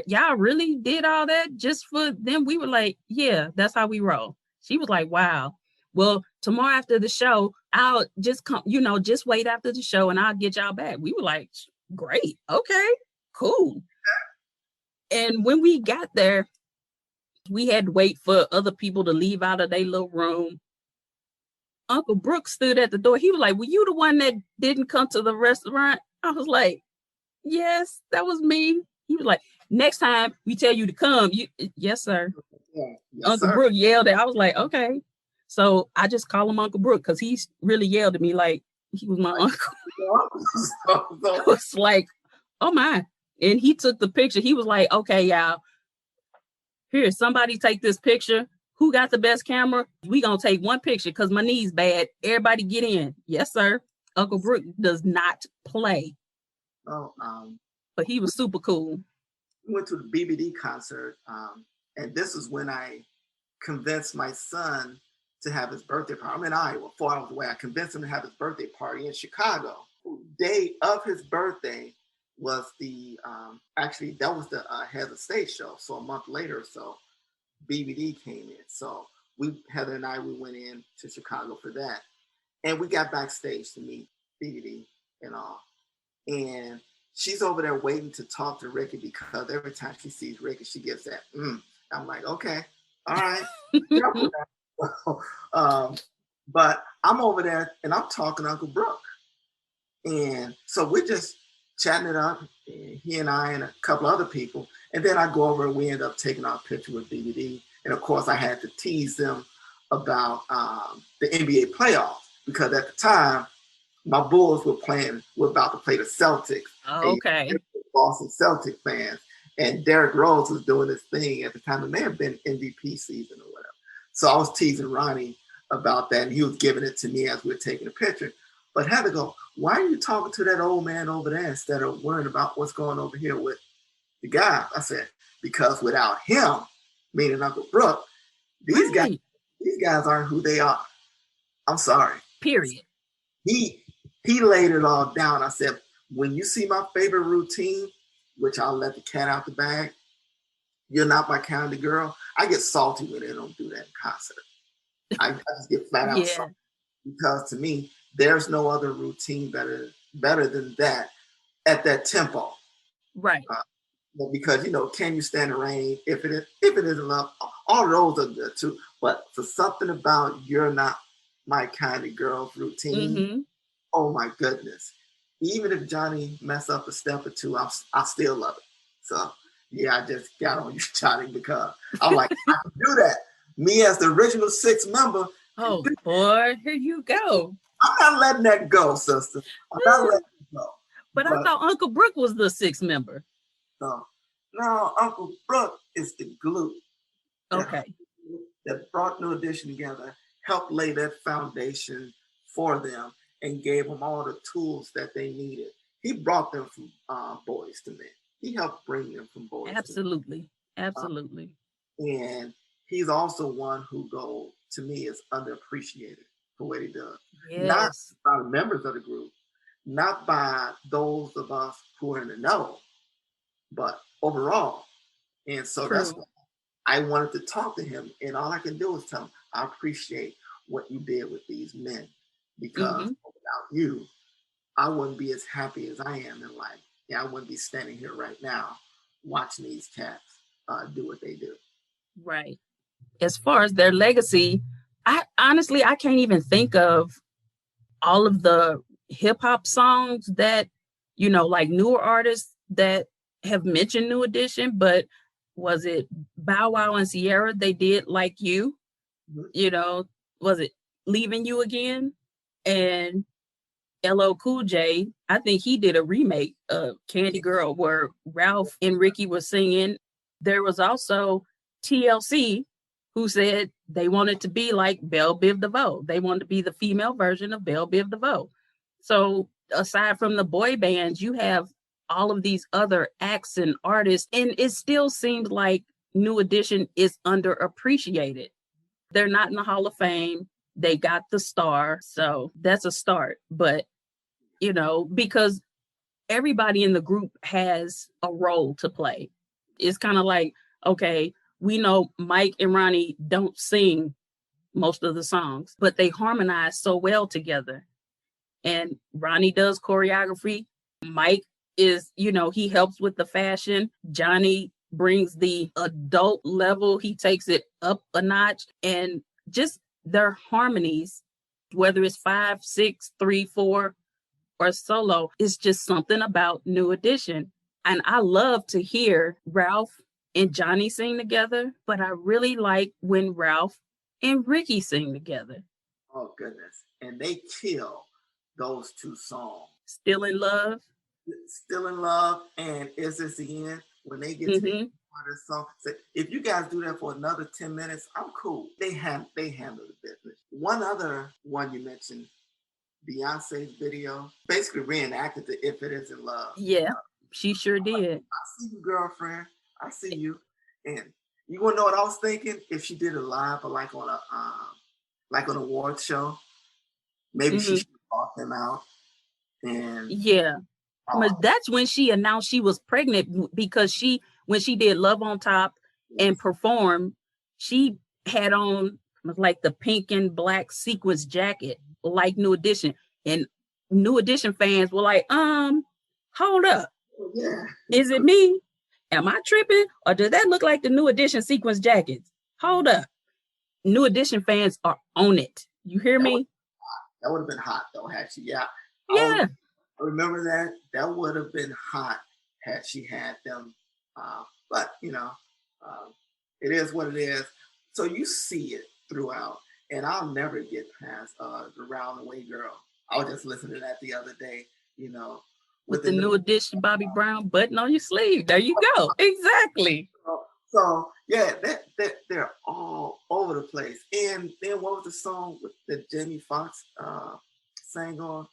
"Y'all really did all that just for them?" We were like, "Yeah, that's how we roll." She was like, "Wow. Well, tomorrow after the show, I'll just come, just wait after the show and I'll get y'all back." We were like, "Great. Okay, cool." And when we got there, we had to wait for other people to leave out of their little room. Uncle Brooks stood at the door. He was like, "Were you the one that didn't come to the restaurant?" I was like, "Yes, that was me." He was like, "Next time we tell you to come, yes, sir." Yeah. Yes, Uncle sir. Brooke yelled at. I was like, "Okay." So I just call him Uncle Brooke because he's really yelled at me like he was my uncle. I was like, "Oh my." And he took the picture. He was like, "Okay, y'all, here, somebody take this picture. Who got the best camera? We gonna take one picture because my knee's bad. Everybody get in." Yes, sir. Uncle Brooke does not play. Oh, But he was super cool. We went to the BBD concert, and this is when I convinced my son to have his birthday party. I'm in Iowa, 4 hours away. I convinced him to have his birthday party in Chicago. Day of his birthday was actually that was the Head of Stage show. So a month later, BBD came in. So Heather and I, we went in to Chicago for that, and we got backstage to meet BBD and all. And she's over there waiting to talk to Ricky because every time she sees Ricky, she gives that. I'm like, okay, all right. But I'm over there and I'm talking to Uncle Brooke. And so we're just chatting it up, he and I and a couple other people. And then I go over and we end up taking our picture with BBD. And of course, I had to tease them about the NBA playoffs because at the time, my Bulls were about to play the Celtics. Oh, okay. Boston Celtic fans. And Derrick Rose was doing this thing at the time. It may have been MVP season or whatever. So I was teasing Ronnie about that, and he was giving it to me as we were taking a picture. But Heather go, "Why are you talking to that old man over there instead of worrying about what's going over here with the guy?" I said, "Because without him," meaning Uncle Brooke, these guys aren't who they are. I'm sorry. Period. He laid it all down. I said, "When you see my favorite routine, which I'll let the cat out the bag, you're not my kind of girl." I get salty when they don't do that in concert. I just get flat out salty because to me, there's no other routine better than that at that tempo. Right. Because can you stand the rain? If it isn't up, all those are good too. But for something about "You're Not My Kind of Girl" routine, oh my goodness! Even if Johnny mess up a step or two, I still love it. So yeah, I just got on you, Johnny, because I'm like, I can do that. Me as the original 6th member. Oh boy, here you go. I'm not letting that go, sister. I'm not letting it go. But I thought Uncle Brooke was the 6th member. No, Uncle Brooke is the glue. Okay. That brought New Edition together, helped lay that foundation for them, and gave them all the tools that they needed. He brought them from Boys to Men. He helped bring them from Boys to Men. Absolutely. And he's also one who to me is underappreciated for what he does. Yes. Not by the members of the group, not by those of us who are in the know, but overall. And so that's True. why I wanted to talk to him. And all I can do is tell him, I appreciate what you did with these men, because without you, I wouldn't be as happy as I am in life. Yeah, I wouldn't be standing here right now watching these cats do what they do. Right. As far as their legacy, I honestly I can't even think of all of the hip hop songs that, like newer artists that have mentioned New Edition, but was it Bow Wow and Sierra? They did Like You, Mhm. Was it Leaving You Again? And LL Cool J, I think he did a remake of Candy Girl where Ralph and Ricky were singing. There was also TLC who said they wanted to be like Belle Biv DeVoe. They wanted to be the female version of Belle Biv DeVoe. So aside from the boy bands, you have all of these other acts and artists, and it still seems like New Edition is underappreciated. They're not in the Hall of Fame. They got the star, so that's a start. But because everybody in the group has a role to play. It's kind of like, okay, we know Mike and Ronnie don't sing most of the songs, but they harmonize so well together. And Ronnie does choreography. Mike is, he helps with the fashion. Johnny brings the adult level, he takes it up a notch. And just their harmonies, whether it's 5, 6, 3, 4, or solo, it's just something about New Edition. And I love to hear Ralph and Johnny sing together, but I really like when Ralph and Ricky sing together. Oh, goodness. And they kill those two songs. Still in Love. Still in Love and Is This the End? When they get to the part of the song, say, if you guys do that for another 10 minutes, I'm cool. They handle the business. One other one you mentioned, Beyonce's video, basically reenacted the If It Isn't Love. Yeah, she sure did. I see you, girlfriend. I see you. And you want to know what I was thinking? If she did it live or like on an award show, maybe she should walk them out. And yeah. That's when she announced she was pregnant, because when she did Love on Top and performed, she had on like the pink and black sequins jacket, like New Edition. And New Edition fans were like, hold up. Yeah. Is it me? Am I tripping? Or does that look like the New Edition sequence jackets? Hold up. New Edition fans are on it. You hear me? That would have been hot though, had she. Yeah. Yeah. I remember that. That would have been hot had she had them. But it is what it is. So you see it throughout. And I'll never get past the Round the Way Girl. I was just listening to that the other day, with the New Edition Bobby Brown button on your sleeve. There you go. Exactly. So yeah, they're all over the place. And then what was the song that Jamie Foxx sang on?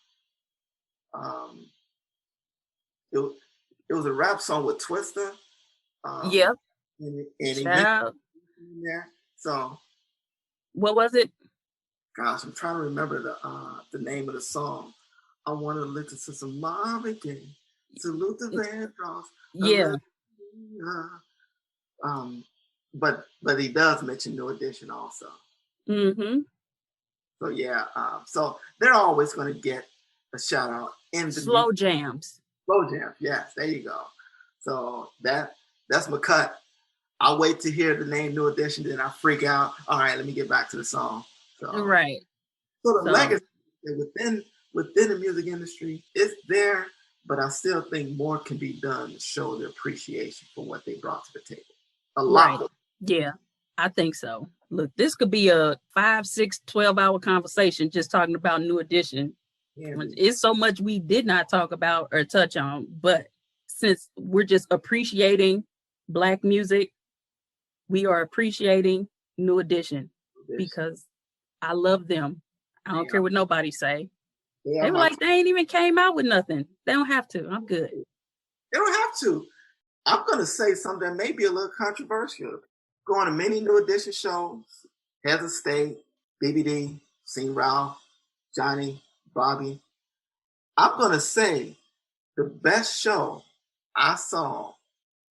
It was a rap song with Twista. Yep. And he went there. So what was it? Gosh, I'm trying to remember the name of the song. I want to listen to some Marvin Gaye. Salute the Vandross. Yeah. But he does mention New Edition also. So yeah, so they're always going to get a shout out in the slow jams. Slow jams, yes, there you go. So that's my cut. I'll wait to hear the name New Edition, then I freak out. All right, let me get back to the song. So, right. So the legacy within the music industry is there, but I still think more can be done to show the appreciation for what they brought to the table. A lot. Right. Yeah, I think so. Look, this could be a 5, 6, 12-hour conversation just talking about New Edition. Yeah. It's so much we did not talk about or touch on, but since we're just appreciating Black music, we are appreciating New Edition because I love them. I don't care what nobody say. They were like, they ain't even came out with nothing. They don't have to. I'm good. They don't have to. I'm going to say something that may be a little controversial. Going to many New Edition shows, Heads of State, BBD, seen Ralph, Johnny, Bobby. I'm going to say the best show I saw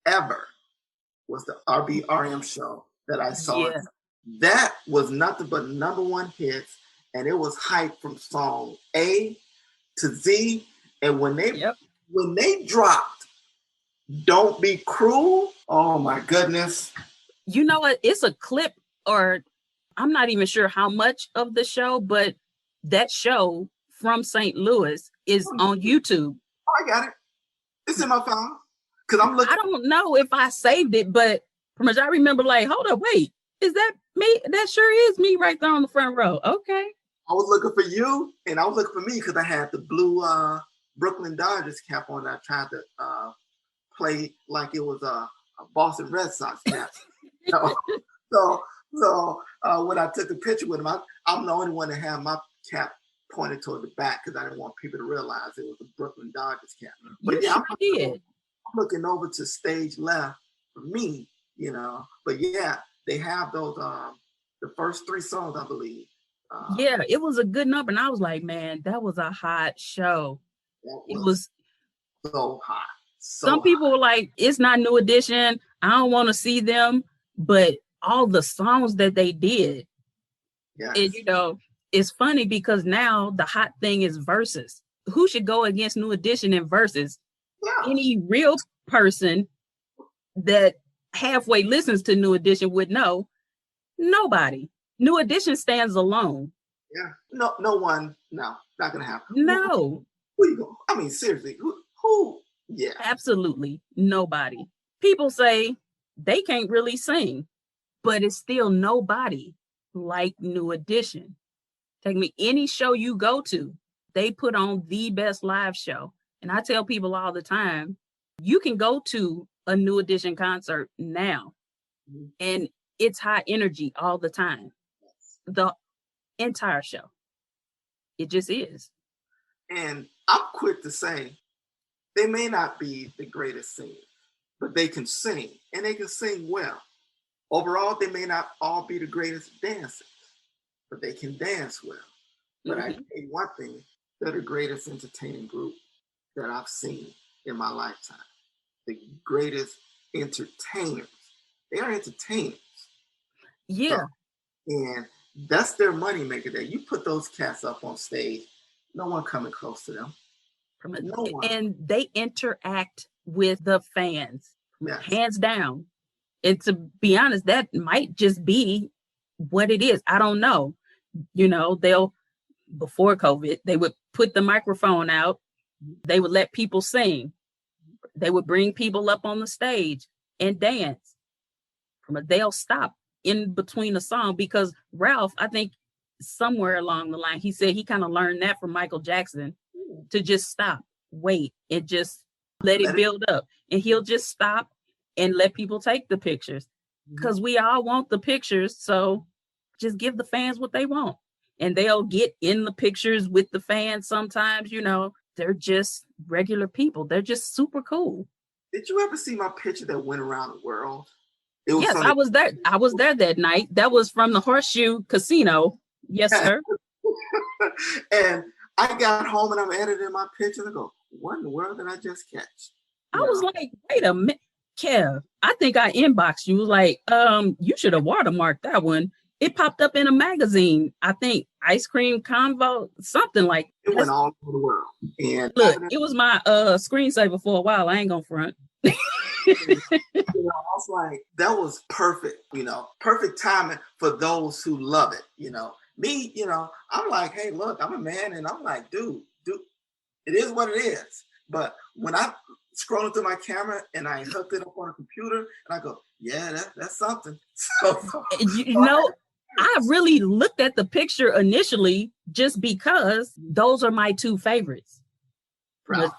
ever was the RBRM show that I saw. Yeah. That was nothing but number one hits, and it was hyped from song A to Z. And when they dropped Don't Be Cruel, oh my goodness. You know what? It's a clip, or I'm not even sure how much of the show, but that show from St. Louis is on YouTube. Oh, I got it. It's in my phone. Because I'm looking. I don't know if I saved it, but from as I remember, like, hold up, wait, is that me? That sure is me right there on the front row. Okay. I was looking for you, and I was looking for me because I had the blue Brooklyn Dodgers cap on. I tried to play like it was a Boston Red Sox cap. So when I took the picture with him, I'm the only one that had my cap pointed toward the back because I didn't want people to realize it was a Brooklyn Dodgers cap. But yeah, I'm looking over to stage left for me, But yeah, they have those the first 3 songs, I believe. Yeah, it was a good number, and I was like, man, that was a hot show. It was so hot. Some people were like, it's not New Edition. I don't want to see them, but all the songs that they did, and it's funny because now the hot thing is verses. Who should go against New Edition in verses? Yeah. Any real person that halfway listens to New Edition would know. Nobody. New Edition stands alone. Yeah. No one. No, not gonna happen. No. Who you going? I mean, seriously, who? Yeah. Absolutely nobody. People say they can't really sing, but it's still nobody like New Edition. Take me any show you go to, they put on the best live show. And I tell people all the time, you can go to a New Edition concert now, and it's high energy all the time. The entire show. It just is. And I'm quick to say, they may not be the greatest singers, but they can sing, and they can sing well. Overall, they may not all be the greatest dancers, but they can dance well. But I tell you one thing, they're the greatest entertaining group that I've seen in my lifetime. The greatest entertainers. They are entertainers. Yeah. And that's their money maker there. You put those cats up on stage, no one coming close to them. No one. And they interact with the fans, hands down. And to be honest, that might just be what it is. I don't know. Before COVID, they would put the microphone out. They would let people sing. They would bring people up on the stage and dance. They'll stop in between a song because Ralph, I think somewhere along the line, he said he kind of learned that from Michael Jackson to just stop, wait, and just let it build up. And he'll just stop and let people take the pictures because we all want the pictures. So just give the fans what they want. And they'll get in the pictures with the fans sometimes, they're just regular people. They're just super cool. Did you ever see my picture that went around the world? Yes, I was there. I was there that night. That was from the Horseshoe Casino. Yes, sir. And I got home and I'm editing my picture and I go, what in the world did I just catch? I was like, wait a minute, Kev, I think I inboxed you. Like, you should have watermarked that one. It popped up in a magazine. I think Ice Cream Convo, something like that. It went all over the world. And look, it was my screensaver for a while. I ain't gonna front. I was like, that was perfect, perfect timing for those who love it. Me, I'm like, hey, look, I'm a man, and I'm like, dude, it is what it is. But when I scrolling through my camera and I hooked it up on a computer, and I go, yeah, that's something. I really looked at the picture initially just because those are my 2 favorites.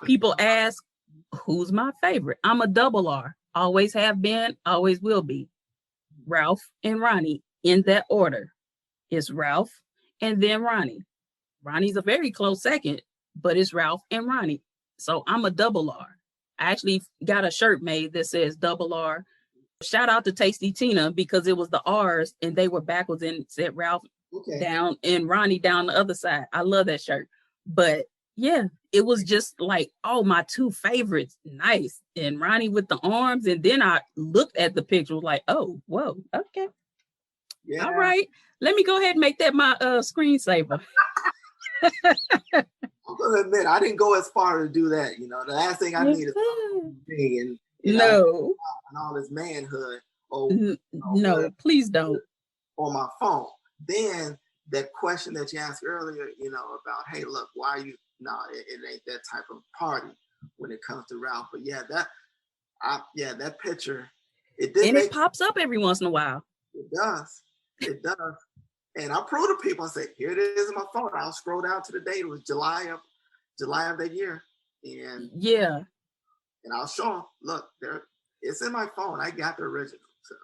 People ask, who's my favorite? I'm a double R. Always have been, always will be. Ralph and Ronnie in that order. It's Ralph and then Ronnie. Ronnie's a very close second, but it's Ralph and Ronnie. So I'm a double R. I actually got a shirt made that says double R. Shout out to Tasty Tina because it was the R's and they were backwards and said Ralph down and Ronnie down the other side. I love that shirt. But Yeah, it was just like, oh, my two favorites, nice. And Ronnie with the arms. And then I looked at the picture, was like, oh, whoa, okay. Yeah. All right. Let me go ahead and make that my screensaver. I'm gonna admit, I didn't go as far to do that. The last thing I need is me and no, and all this manhood. No, please don't. On my phone. Then that question that you asked earlier, about, hey, look, why are you? No, it ain't that type of party when it comes to Ralph. But yeah, that picture, it pops up every once in a while. It does. It does. And I prove to people, I say, here it is in my phone. I'll scroll down to the date. It was July of that year. And yeah. And I'll show them, look, it's in my phone. I got the original. So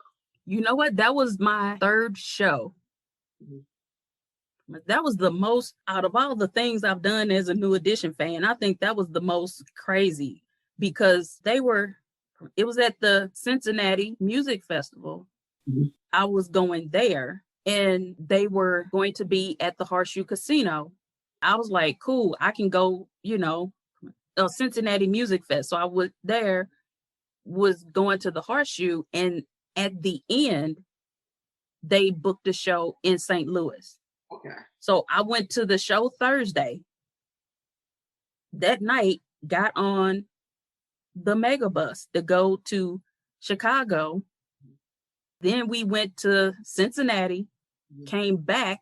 you know what? That was my third show. Mm-hmm. That was the most, out of all the things I've done as a New Edition fan, I think that was the most crazy, because it was at the Cincinnati Music Festival. Mm-hmm. I was going there, and they were going to be at the Horseshoe Casino. I was like, cool, I can go, a Cincinnati Music Fest. So I was going to the Horseshoe, and at the end, they booked a show in St. Louis. Okay. So I went to the show Thursday. That night, got on the mega bus to go to Chicago. Then we went to Cincinnati, came back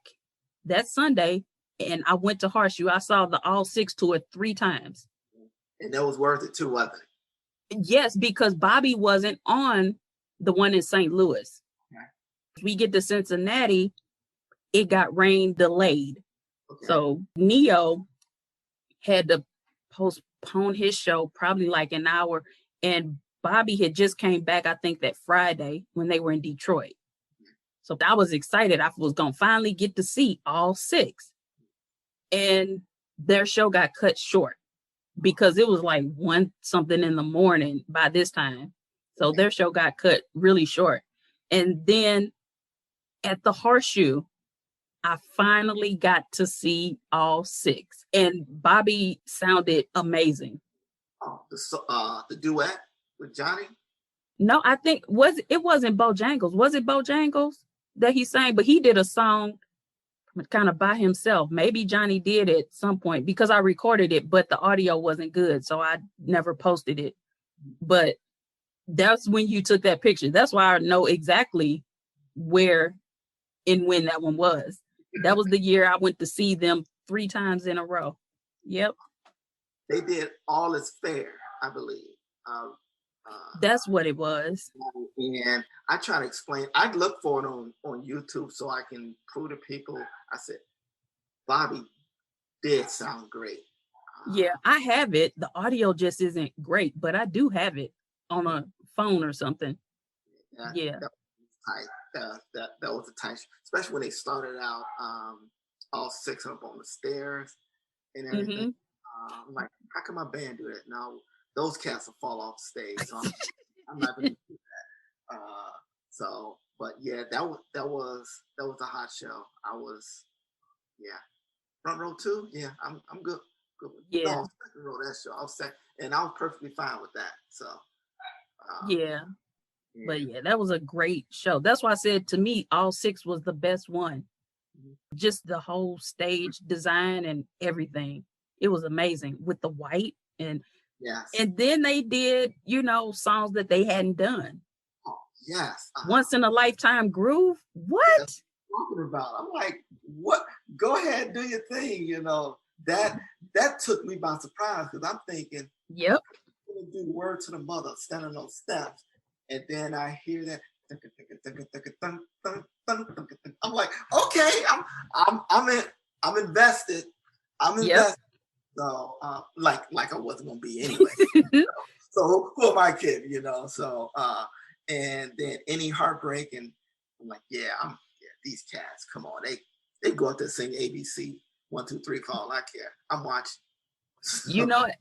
that Sunday, and I went to Horseshoe. I saw the All Six tour 3 times. And that was worth it too, wasn't it? Yes, because Bobby wasn't on the one in St. Louis. Okay. We get to Cincinnati, it got rain delayed. Okay. So Neo had to postpone his show probably like an hour. And Bobby had just came back, I think, that Friday when they were in Detroit. So I was excited. I was going to finally get to see All Six. And their show got cut short because it was like 1 something in the morning by this time. So their show got cut really short. And then at the Horseshoe, I finally got to see All Six. And Bobby sounded amazing. Oh, the duet with Johnny? No, I think it wasn't Bojangles. Was it Bojangles that he sang? But he did a song kind of by himself. Maybe Johnny did at some point, because I recorded it, but the audio wasn't good, so I never posted it. But that's when you took that picture. That's why I know exactly where and when that one was. That was the year I went to see them 3 times in a row. Yep. They did All Is Fair, I believe. That's what it was. And I try to explain. I look for it on YouTube so I can prove to people. I said, Bobby did sound great. Yeah, I have it. The audio just isn't great, but I do have it on a phone or something. Yeah. That was a tight, especially when they started out all 6 up on the stairs and everything. Mm-hmm. I'm like, how can my band do that? Now those cats will fall off the stage. So I'm not going to do that. But yeah, that was a hot show. I was, front row too. Yeah, I'm good. Yeah, no, second row that show. I was second, and I was perfectly fine with that. So yeah. But yeah, that was a great show. That's why I said, to me, All Six was the best one. Mm-hmm. Just the whole stage design and everything. It was amazing with the white and and then they did, songs that they hadn't done. Oh, yes. Once in a Lifetime Groove. What? That's what I'm talking about. I'm like, what? Go ahead, do your thing. That took me by surprise, because I'm thinking, yep, I'm gonna do Word to the Mother, standing on steps. And then I hear that. I'm like, okay, I'm invested. I'm invested. Yep. So, like I wasn't gonna be anyway. So who am I kidding? So, and then Any Heartbreak, and I'm like, these cats, come on, they go out there sing ABC 1, 2, 3 call. I care. I'm watching.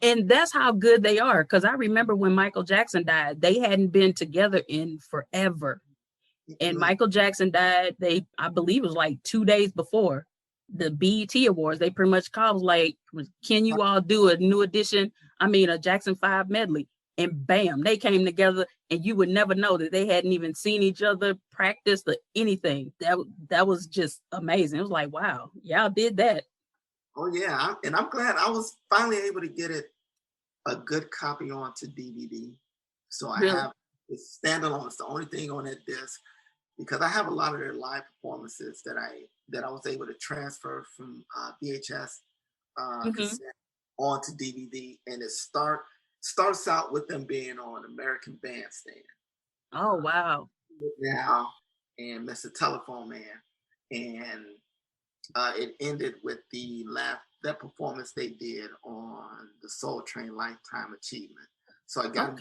And that's how good they are. Because I remember when Michael Jackson died, they hadn't been together in forever. And Michael Jackson died, I believe it was like 2 days before. the BET Awards. They pretty much called like, can you all do a new edition? I mean, a Jackson 5 medley. And bam, they came together, and you would never know that they hadn't even seen each other, practiced, or anything. That was just amazing. It was like, wow, y'all did that. Oh yeah, and I'm glad I was finally able to get it a good copy onto DVD. So I have it's standalone. It's the only thing on that disc because I have a lot of their live performances that I was able to transfer from VHS cassette onto DVD, and it starts out with them being on American Bandstand. Oh wow! Now and Mr. Telephone Man, and it ended with that performance they did on the Soul Train Lifetime Achievement. So I got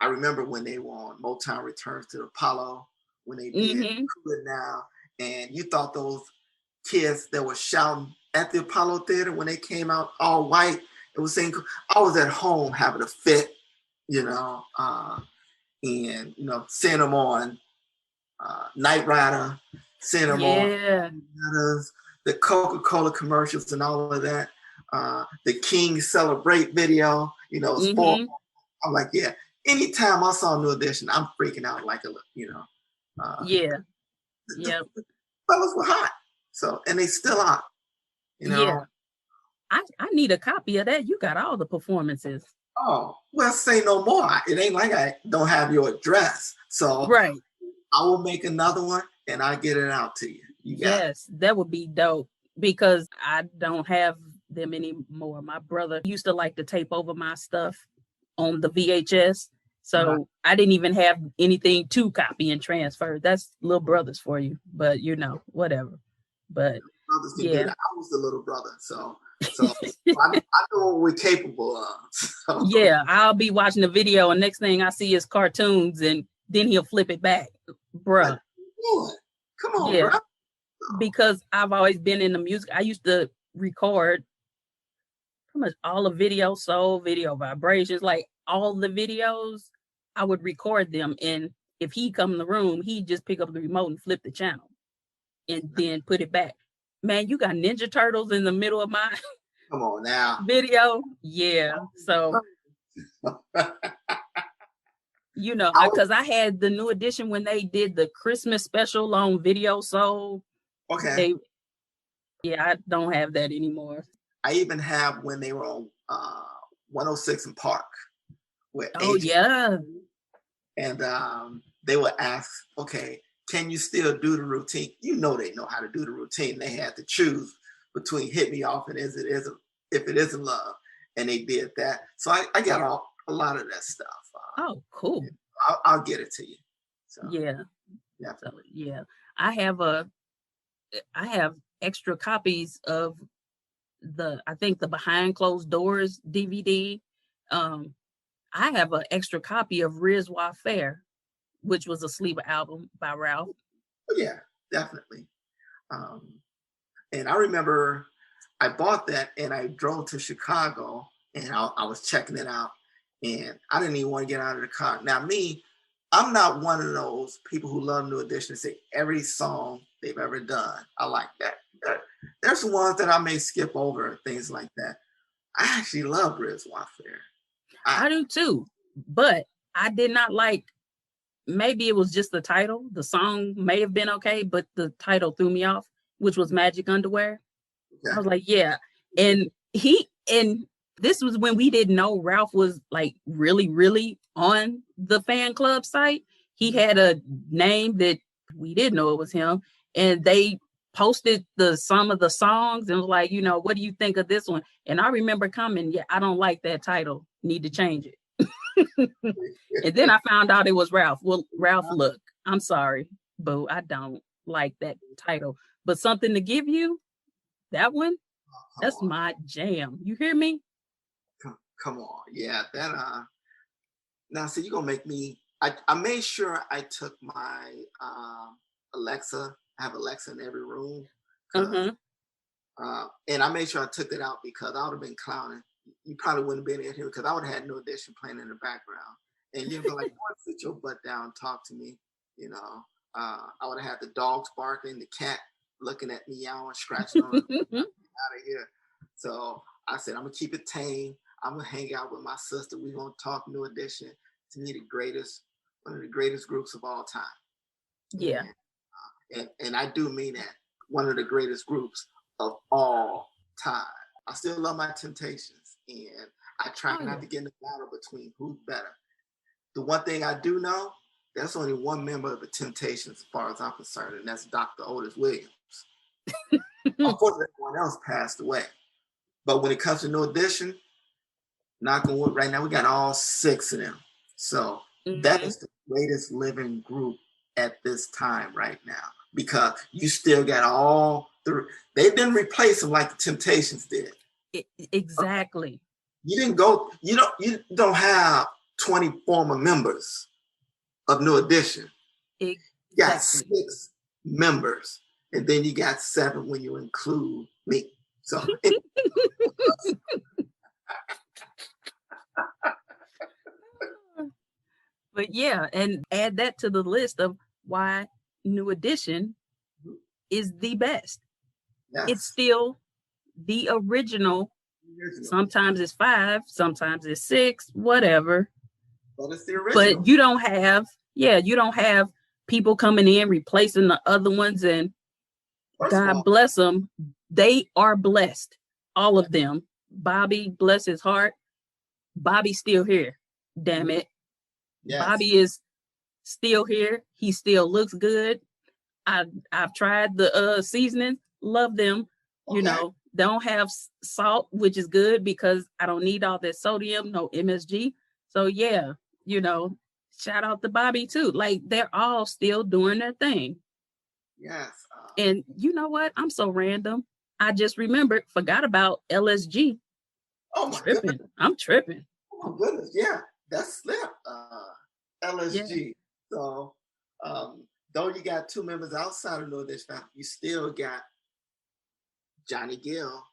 I remember when they were on Motown Returns to the Apollo when they did Cool It Now, and you thought those kids that were shouting at the Apollo Theater when they came out all white, it was saying I was at home having a fit, and seeing them on Knight Rider, seeing them on the Coca-Cola commercials and all of that, the King Celebrate video, sport. I'm like, yeah. Anytime I saw New Edition, I'm freaking out like the fellas were hot. So, and they still are. Yeah. I need a copy of that. You got all the performances. Oh, well, say no more. It ain't like I don't have your address. So right. I will make another one and I'll get it out to you. Yes, that would be dope because I don't have them anymore. My brother used to like to tape over my stuff on the VHS. So I didn't even have anything to copy and transfer. That's little brothers for you, but whatever. But brothers can do that. I was the little brother, so I know what we're capable of. So. Yeah, I'll be watching the video, and next thing I see is cartoons, and then he'll flip it back, bruh. Come on, bruh. Because I've always been in the music. I used to record pretty much all the video, soul, video vibrations, like all the videos. I would record them, and if he come in the room, he'd just pick up the remote and flip the channel, and then put it back. Man, you got Ninja Turtles in the middle of my come on now video. Yeah, so because I had the New Edition when they did the Christmas special on Video Soul. Okay. I don't have that anymore. I even have when they were on 106 in Park. Yeah. And they would ask, okay, can you still do the routine? They know how to do the routine. They had to choose between Hit Me Off and If It Isn't Love. And they did that. So I got a lot of that stuff. Oh, cool. I'll get it to you. So, yeah. Definitely. So, yeah. I have extra copies of the Behind Closed Doors DVD. I have an extra copy of Rizwa Fair, which was a sleeper album by Ralph. Oh, yeah, definitely. And I remember I bought that and I drove to Chicago and I was checking it out and I didn't even want to get out of the car. Now, I'm not one of those people who love New Edition and say every song they've ever done. I like that. There's ones that I may skip over and things like that. I actually love Rizwa Fair. I do too, but I did not like, maybe it was just the title. The song may have been okay, but the title threw me off, which was Magic Underwear. Okay. I was like, yeah. And this was when we didn't know Ralph was like really, really on the fan club site. He had a name that we didn't know it was him. And they posted some of the songs and was like, what do you think of this one? And I remember coming, I don't like that title. Need to change it. And then I found out it was Ralph. Well, Ralph, look, I'm sorry, boo. I don't like that title. But Something to Give You, that one, that's my jam. You hear me? Come on. Yeah, that now see, you're gonna make me I made sure I took my Alexa. I have Alexa in every room. And I made sure I took it out because I would have been clowning. You probably wouldn't have been in here because I would have had New Edition playing in the background. And you'd be like, boy, sit your butt down and talk to me. I would have had the dogs barking, the cat looking at me, yowling, scratching on out of here. So I said, I'm gonna keep it tame. I'm gonna hang out with my sister. We're gonna talk New Edition. To me, one of the greatest groups of all time. Yeah. And I do mean that. One of the greatest groups of all time. I still love my Temptations, and I try not to get in the battle between who's better. The one thing I do know, there's only one member of the Temptations as far as I'm concerned, and that's Dr. Otis Williams. Of course, everyone else passed away. But when it comes to New Edition, knock on wood, right now we got all 6 of them. So that is the greatest living group at this time right now, because you still got all the, they didn't replace them like the Temptations did. Exactly. You don't have 20 former members of New Edition. Exactly. You got 6 members, and then you got 7 when you include me. So but yeah, and add that to the list of why New Edition is the best. Yes. It's still the original. Sometimes it's 5, sometimes it's 6, whatever. But it's the original. But you don't have people coming in replacing the other ones, and God bless them. They are blessed. All of them. Bobby, bless his heart. Bobby's still here. Damn it. Yes. Bobby is still here. He still looks good. I've tried the seasoning. Love them. Okay. You know, they don't have salt, which is good because I don't need all that sodium, no MSG. So yeah, you know, shout out to Bobby too. Like, they're all still doing their thing. Yes. And you know what? I'm so random. I just forgot about LSG. Oh my goodness. I'm tripping. Oh my goodness. Yeah, that's Slip. LSG. Yeah. So though you got 2 members outside of New Edition, you still got Johnny Gill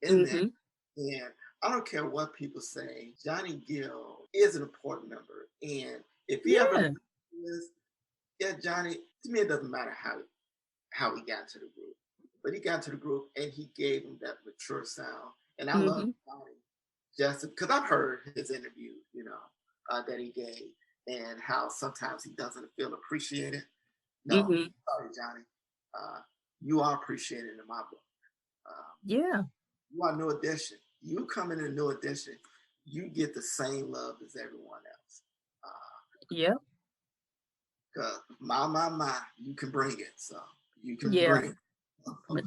in there. And I don't care what people say, Johnny Gill is an important member. And if he ever is, Johnny, to me it doesn't matter how he got to the group. But he got to the group and he gave him that mature sound. And I love Johnny just because I've heard his interview, that he gave, and how sometimes he doesn't feel appreciated. No, sorry, Johnny. You are appreciated in my book. You are New Edition. You come in a New Edition, you get the same love as everyone else. Yep. Because my, you can bring it. So you can bring it.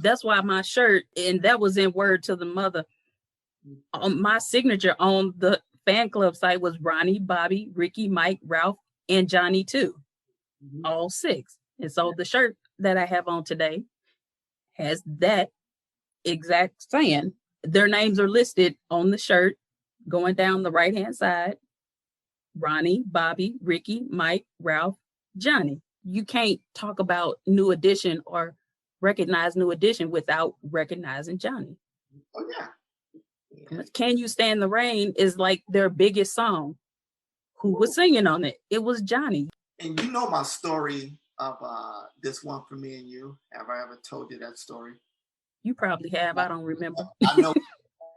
That's why my shirt, and that was in Word to the Mother. My signature on the fan club site was Ronnie, Bobby, Ricky, Mike, Ralph, and Johnny too. All 6. And so the shirt that I have on today has that exact saying. Their names are listed on the shirt going down the right-hand side. Ronnie, Bobby, Ricky, Mike, Ralph, Johnny. You can't talk about New Edition or recognize New Edition without recognizing Johnny. Oh, yeah. Can You Stand the Rain is like their biggest song. Who was singing on it? It was Johnny. And you know my story of This One for Me and You. Have I ever told you that story? You probably have. I don't remember. I know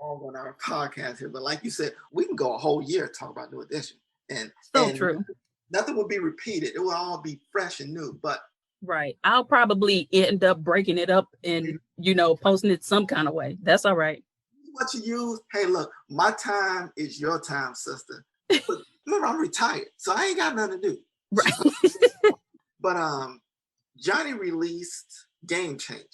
on our podcast here, but like you said, we can go a whole year talking about New Edition. And true. Nothing will be repeated. It will all be fresh and new. But right. I'll probably end up breaking it up and, posting it some kind of way. That's all right. What you use, hey, look, my time is your time, sister. But remember, I'm retired, so I ain't got nothing to do. Right. But Johnny released Game Changer.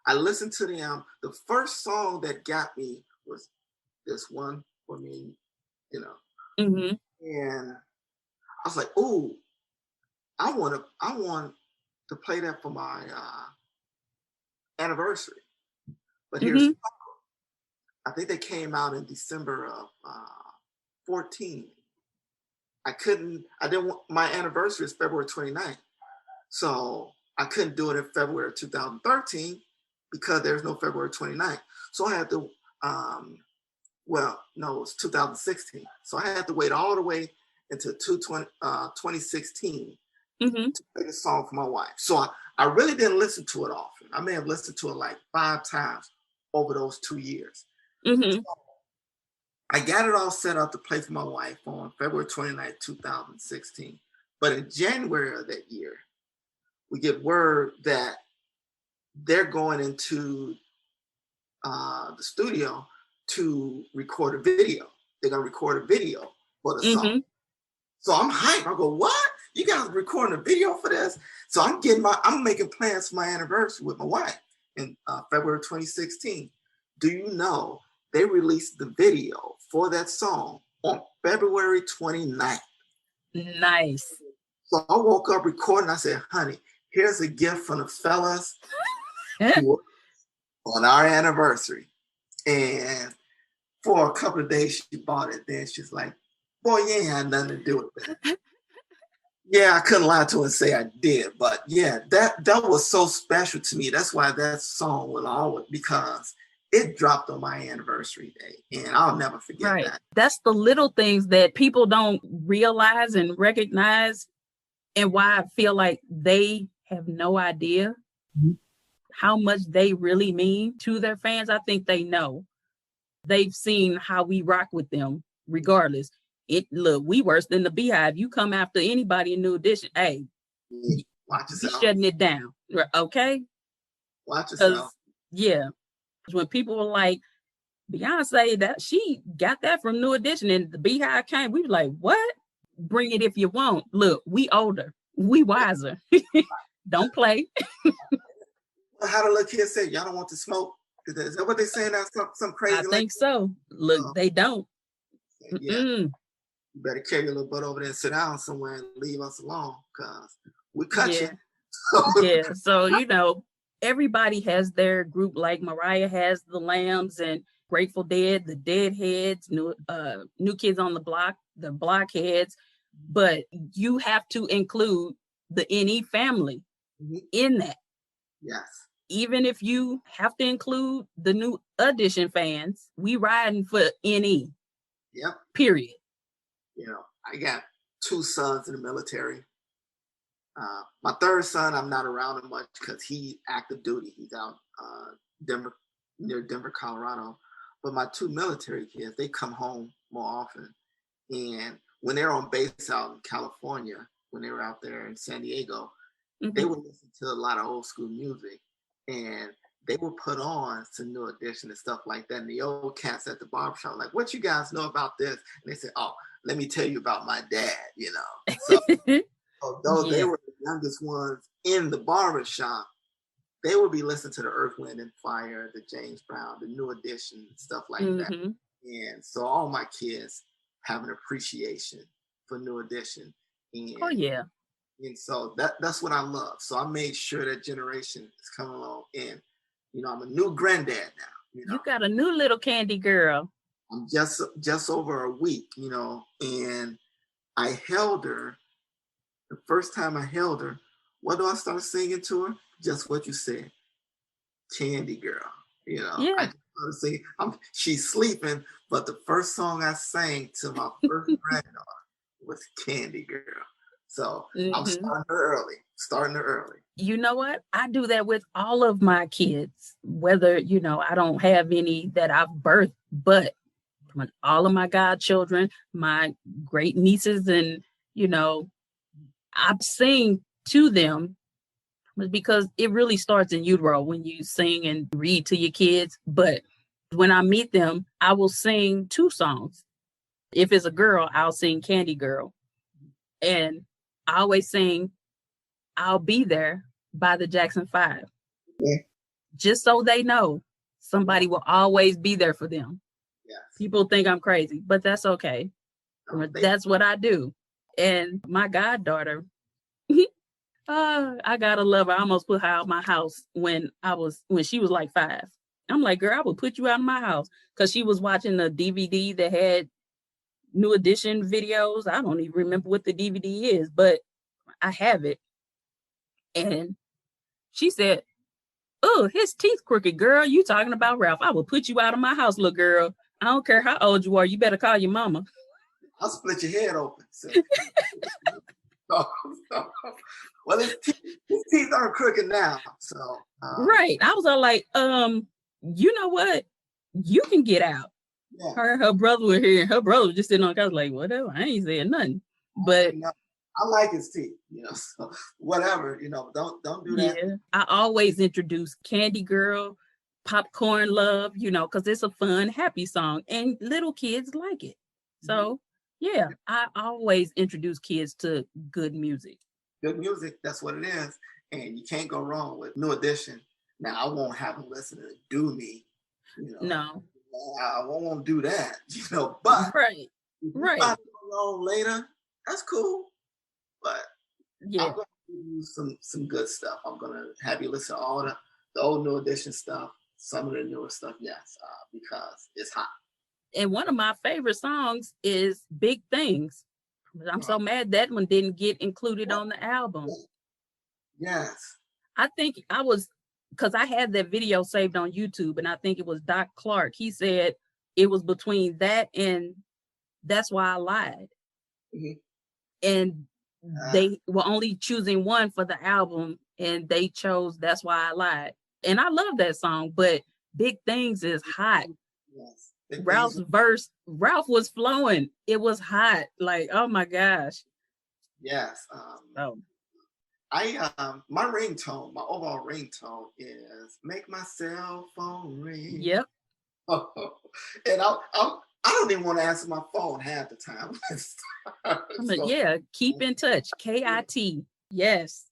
I listened to them. The first song that got me was This One for Me, And I was like, "Ooh, I want to play that for my anniversary." But here's, I think they came out in December of 14. My anniversary is February 29th. So I couldn't do it in February 2013 because there's no February 29th. So I had to, it was 2016. So I had to wait all the way until 2016 Mm-hmm. to play the song for my wife. So I really didn't listen to it often. I may have listened to it like 5 times over those 2 years. Mm-hmm. So I got it all set up to play for my wife on February 29th, 2016. But in January of that year, we get word that they're going into the studio to record a video. They're going to record a video for the song. Mm-hmm. So I'm hyped. I go, what? You guys recording a video for this? So I'm making plans for my anniversary with my wife in February 2016. Do you know they released the video for that song on February 29th? Nice. So I woke up recording. I said, honey, here's a gift from the fellas on our anniversary. And for a couple of days, she bought it. Then she's like, boy, you ain't had nothing to do with that. Yeah, I couldn't lie to her and say I did. But yeah, that was so special to me. That's why that song will always, because it dropped on my anniversary day. And I'll never forget that. That's the little things that people don't realize and recognize, and why I feel like they have no idea how much they really mean to their fans. I think they know. They've seen how we rock with them regardless. Look, we worse than the Beehive. You come after anybody in New Edition, hey, watch yourself. Shutting it down. Okay? Watch yourself. Yeah. When people were like, Beyonce, that she got that from New Edition, and the Beehive came, we were like, what? Bring it if you want. Look, we older. We wiser. Don't play. How the little kids say, y'all don't want to smoke? Is that what they're saying? That's some crazy. I think so. Look, they don't. Yeah. You better carry your little butt over there and sit down somewhere and leave us alone, because we cut you. Yeah. So, you know, everybody has their group. Like Mariah has the Lambs and Grateful Dead, the Deadheads, New Kids on the Block, the Blockheads. But you have to include the NE family in that. Yes. Even if you have to include the New Edition fans, we riding for NE. Yep. Period. You know, I got 2 sons in the military. My third son, I'm not around him much because he active duty. He's out near Denver, Colorado. But my 2 military kids, they come home more often. And when they're on base out in California, when they were out there in San Diego, they would listen to a lot of old school music. And they would put on some New Edition and stuff like that. And the old cats at the barbershop like, what you guys know about this? And they say, oh, let me tell you about my dad, you know. So although they were the youngest ones in the barbershop, they would be listening to the Earth, Wind, and Fire, the James Brown, the New Edition, stuff like that. And so all my kids have an appreciation for New Edition. And, and so that's what I love. So I made sure that generation is coming along. And, you know, I'm a new granddad now. You know? You got a new little candy girl. I'm just over a week, you know, and I held her. The first time I held her, what do I start singing to her? Just what you said. Candy Girl. You know, I just started singing. She's sleeping, but the first song I sang to my first granddaughter was Candy Girl. So I'm starting her early. You know what? I do that with all of my kids, whether, you know, I don't have any that I've birthed, but with all of my godchildren, my great nieces, and, you know, I sing to them because it really starts in utero when you sing and read to your kids. But when I meet them, I will sing 2 songs. If it's a girl, I'll sing Candy Girl. And I always sing I'll Be There by the Jackson 5. Yeah. Just so they know somebody will always be there for them. Yes. People think I'm crazy, but that's okay. That's what I do. And my goddaughter, I gotta love her. I almost put her out of my house when she was like 5. I'm like, girl, I would put you out of my house, because she was watching the DVD that had New Edition videos. I don't even remember what the DVD is, but I have it. And she said, oh, his teeth crooked, girl. You talking about Ralph? I will put you out of my house, little girl. I don't care how old you are. You better call your mama. I'll split your head open. So. Well, his teeth aren't crooked now, so right. I was all like, you know what? You can get out. Yeah. Her brother was here. Her brother was just sitting on the couch like, whatever. I ain't saying nothing. But I like his teeth, so whatever, don't do that. Yeah, I always introduce Candy Girl, Popcorn Love, because it's a fun, happy song and little kids like it. So yeah, I always introduce kids to good music. Good music, that's what it is. And you can't go wrong with New Edition. Now, I won't have them listen to Do Me. No. I won't do that, but right. Along later, that's cool. But yeah, I'm going to give you some good stuff. I'm going to have you listen to all the old New Edition stuff, some of the newer stuff, yes, because it's hot. And one of my favorite songs is Big Things. I'm so mad that one didn't get included on the album. Yes. I think because I had that video saved on YouTube, and I think it was Doc Clark. He said it was between that and That's Why I Lied. Mm-hmm. And they were only choosing one for the album, and they chose That's Why I Lied. And I love that song, but Big Things is hot. Yes. Ralph was flowing. It was hot. Like, oh my gosh. Yes. My ringtone, my overall ringtone is Make My Cell Phone Ring. Yep. And I don't even want to answer my phone half the time. Yeah, keep in touch. KIT. Yes.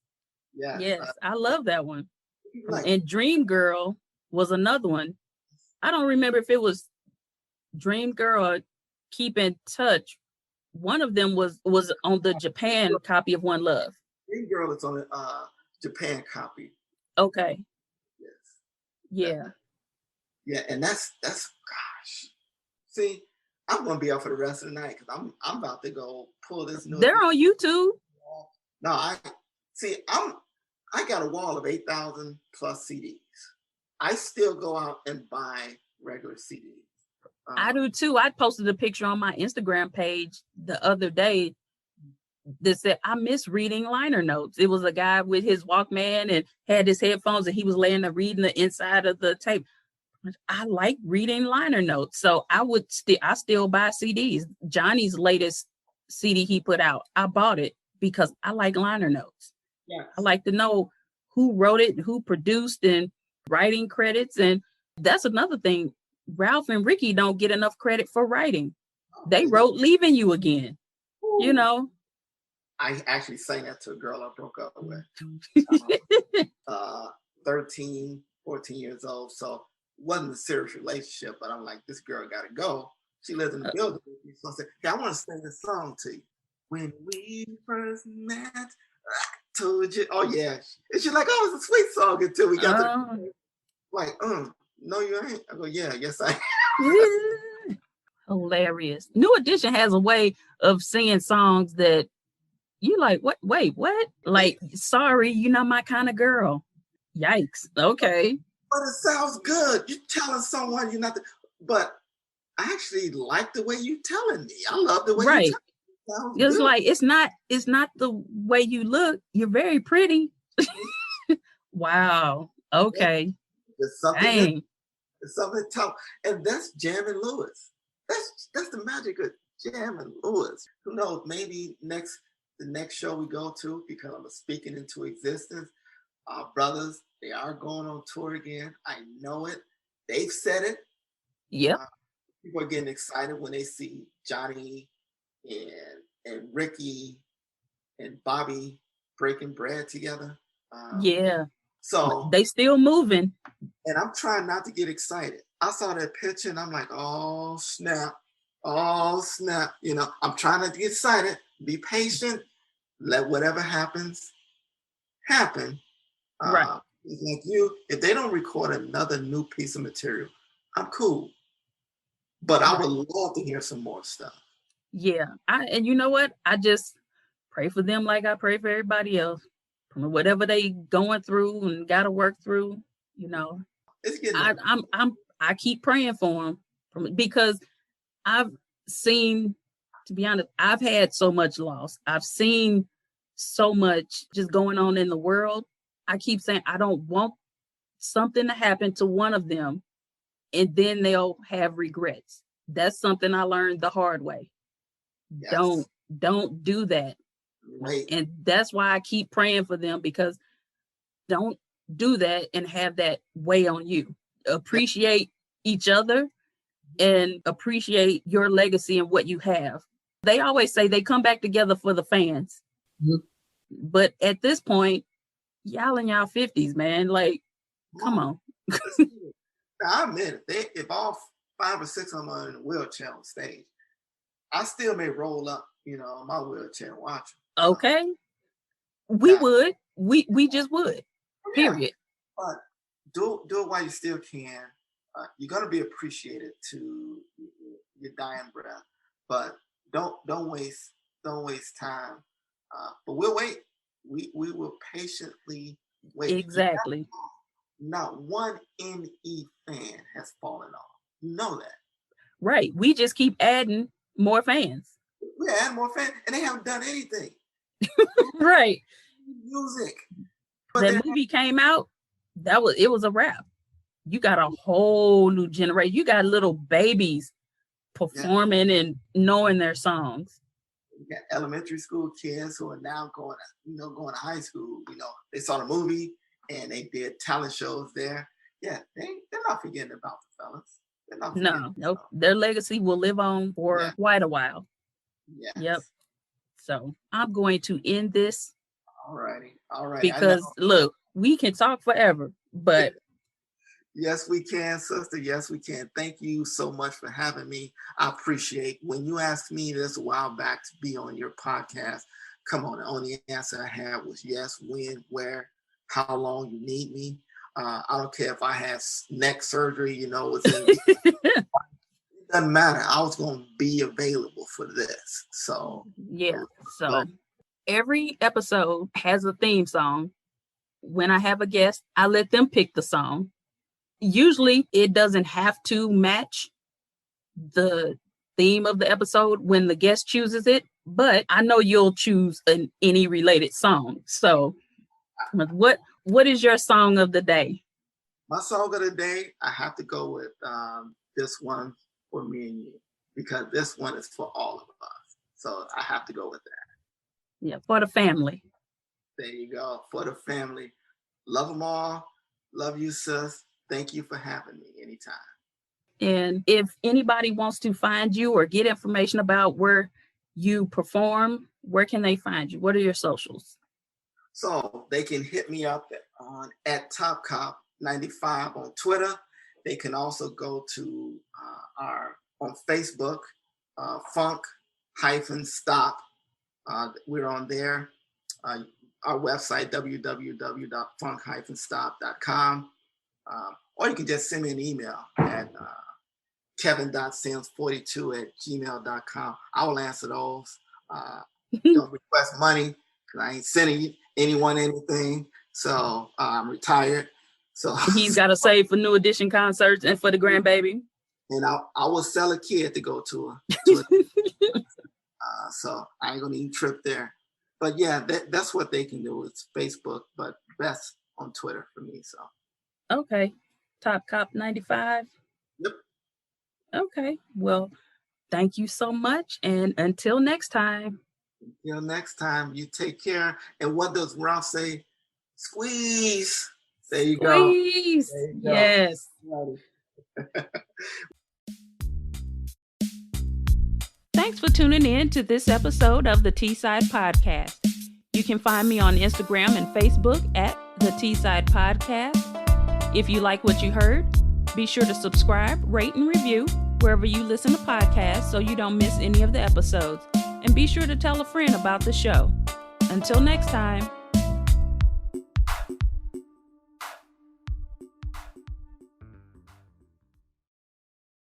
Yes. I love that one. And Dream Girl was another one. I don't remember if it was Dream Girl or Keep in Touch. One of them was on the Japan copy of One Love. Dream Girl is on the Japan copy. Okay. Yes. Yeah. Yeah, and that's gosh. See, I'm gonna be up for the rest of the night because I'm about to go pull this new. They're on YouTube. No, I got a wall of 8,000 plus CDs. I still go out and buy regular CDs. I do too. I posted a picture on my Instagram page the other day that said, I miss reading liner notes. It was a guy with his Walkman and had his headphones, and he was laying there reading the inside of the tape. I like reading liner notes. So I still buy CDs. Johnny's latest CD he put out, I bought it because I like liner notes. Yes. I like to know who wrote it, who produced, and writing credits. And that's another thing. Ralph and Ricky don't get enough credit for writing. They wrote Leaving You Again. Ooh. I actually sang that to a girl I broke up with. 13, 14 years old. So wasn't a serious relationship, but I'm like, this girl gotta go. She lives in the building with me. So I said, hey, I want to sing this song to you. When we first met, I told you. Oh yeah. And she's like, oh, it's a sweet song until we got to like, no, you ain't. I go, yeah, yes, I am. Hilarious. New Edition has a way of singing songs that you like, what? Wait, what? Like, sorry, you're not my kind of girl. Yikes. Okay. But it sounds good. You're telling someone you're not but I actually like the way you're telling me. I love the way right. you're telling me. It's good. Like, it's not the way you look. You're very pretty. Wow. Okay. There's something tough. And that's Jam and Lewis. That's the magic of Jam and Lewis. Who knows? Maybe the next show we go to, because I'm speaking into existence, our brothers, they are going on tour again. I know it. They've said it. Yep. People are getting excited when they see Johnny and Ricky and Bobby breaking bread together. Yeah. So they still moving. And I'm trying not to get excited. I saw that picture and I'm like, oh snap. Oh snap. I'm trying not to get excited. Be patient. Let whatever happens happen. Right. Like if they don't record another new piece of material, I'm cool. But I would love to hear some more stuff. Yeah. And you know what? I just pray for them like I pray for everybody else. Whatever they going through and got to work through, It's getting I keep praying for them because I've seen, to be honest, I've had so much loss. I've seen so much just going on in the world. I keep saying I don't want something to happen to one of them and then they'll have regrets. That's something I learned the hard way. Yes. Don't do that. Right. And that's why I keep praying for them, because don't do that and have that weigh on you. Appreciate each other and appreciate your legacy and what you have. They always say they come back together for the fans. Mm-hmm. But at this point, y'all in y'all 50s, man. Like, come on. I admit, if all 5 or 6 of them are in a wheelchair on stage, I still may roll up, in my wheelchair and watch them. Okay. We would. We just would. Period. But do it while you still can. You're gonna be appreciated to your dying breath. But don't waste time. But we'll wait. We will patiently wait. Exactly. Not one NE fan has fallen off. You know that. Right. We just keep adding more fans. We add more fans, and they haven't done anything. Right. Music. But that movie came out, it was a wrap. You got a whole new generation. You got little babies performing and knowing their songs. You got elementary school kids who are now going to high school. They saw the movie and they did talent shows there. Yeah, they're not forgetting about the fellas. They're not forgetting. Nope. Their legacy will live on for quite a while. Yes. Yep. So I'm going to end this. All righty. Because look, we can talk forever, but yes, we can, sister. Yes, we can. Thank you so much for having me. I appreciate when you asked me this a while back to be on your podcast. Come on, the only answer I had was yes, when, where, how long you need me. I don't care if I had neck surgery, it doesn't matter. I was going to be available for this. So, yeah. So every episode has a theme song. When I have a guest, I let them pick the song. Usually it doesn't have to match the theme of the episode when the guest chooses it, but I know you'll choose an NE related song. So what is your song of the day? My song of the day, I have to go with this one for me and you, because this one is for all of us. So I have to go with that. Yeah, for the family. There you go. For the family. Love them all. Love you, sis. Thank you for having me anytime. And if anybody wants to find you or get information about where you perform, where can they find you? What are your socials? So they can hit me up at TopCop95 on Twitter. They can also go to on Facebook, Funk-Stop. We're on there. Our website, www.funk-stop.com. Or you can just send me an email at kevin.sims42@gmail.com. I will answer those. Don't request money because I ain't sending anyone anything. So I'm retired. So he's got to save for new edition concerts and for the grandbaby. And I will sell a kid to go to her. So I ain't gonna even trip there. But yeah, that's what they can do. It's Facebook, but best on Twitter for me. So okay, Top Cop 95. Yep. Okay. Well, thank you so much, and until next time. Until next time, you take care. And what does Ralph say? Squeeze. There you go. Squeeze. Yes. Thanks for tuning in to this episode of the T-Side Podcast. You can find me on Instagram and Facebook at the T-Side Podcast. If you like what you heard, be sure to subscribe, rate, and review wherever you listen to podcasts so you don't miss any of the episodes. And be sure to tell a friend about the show. Until next time.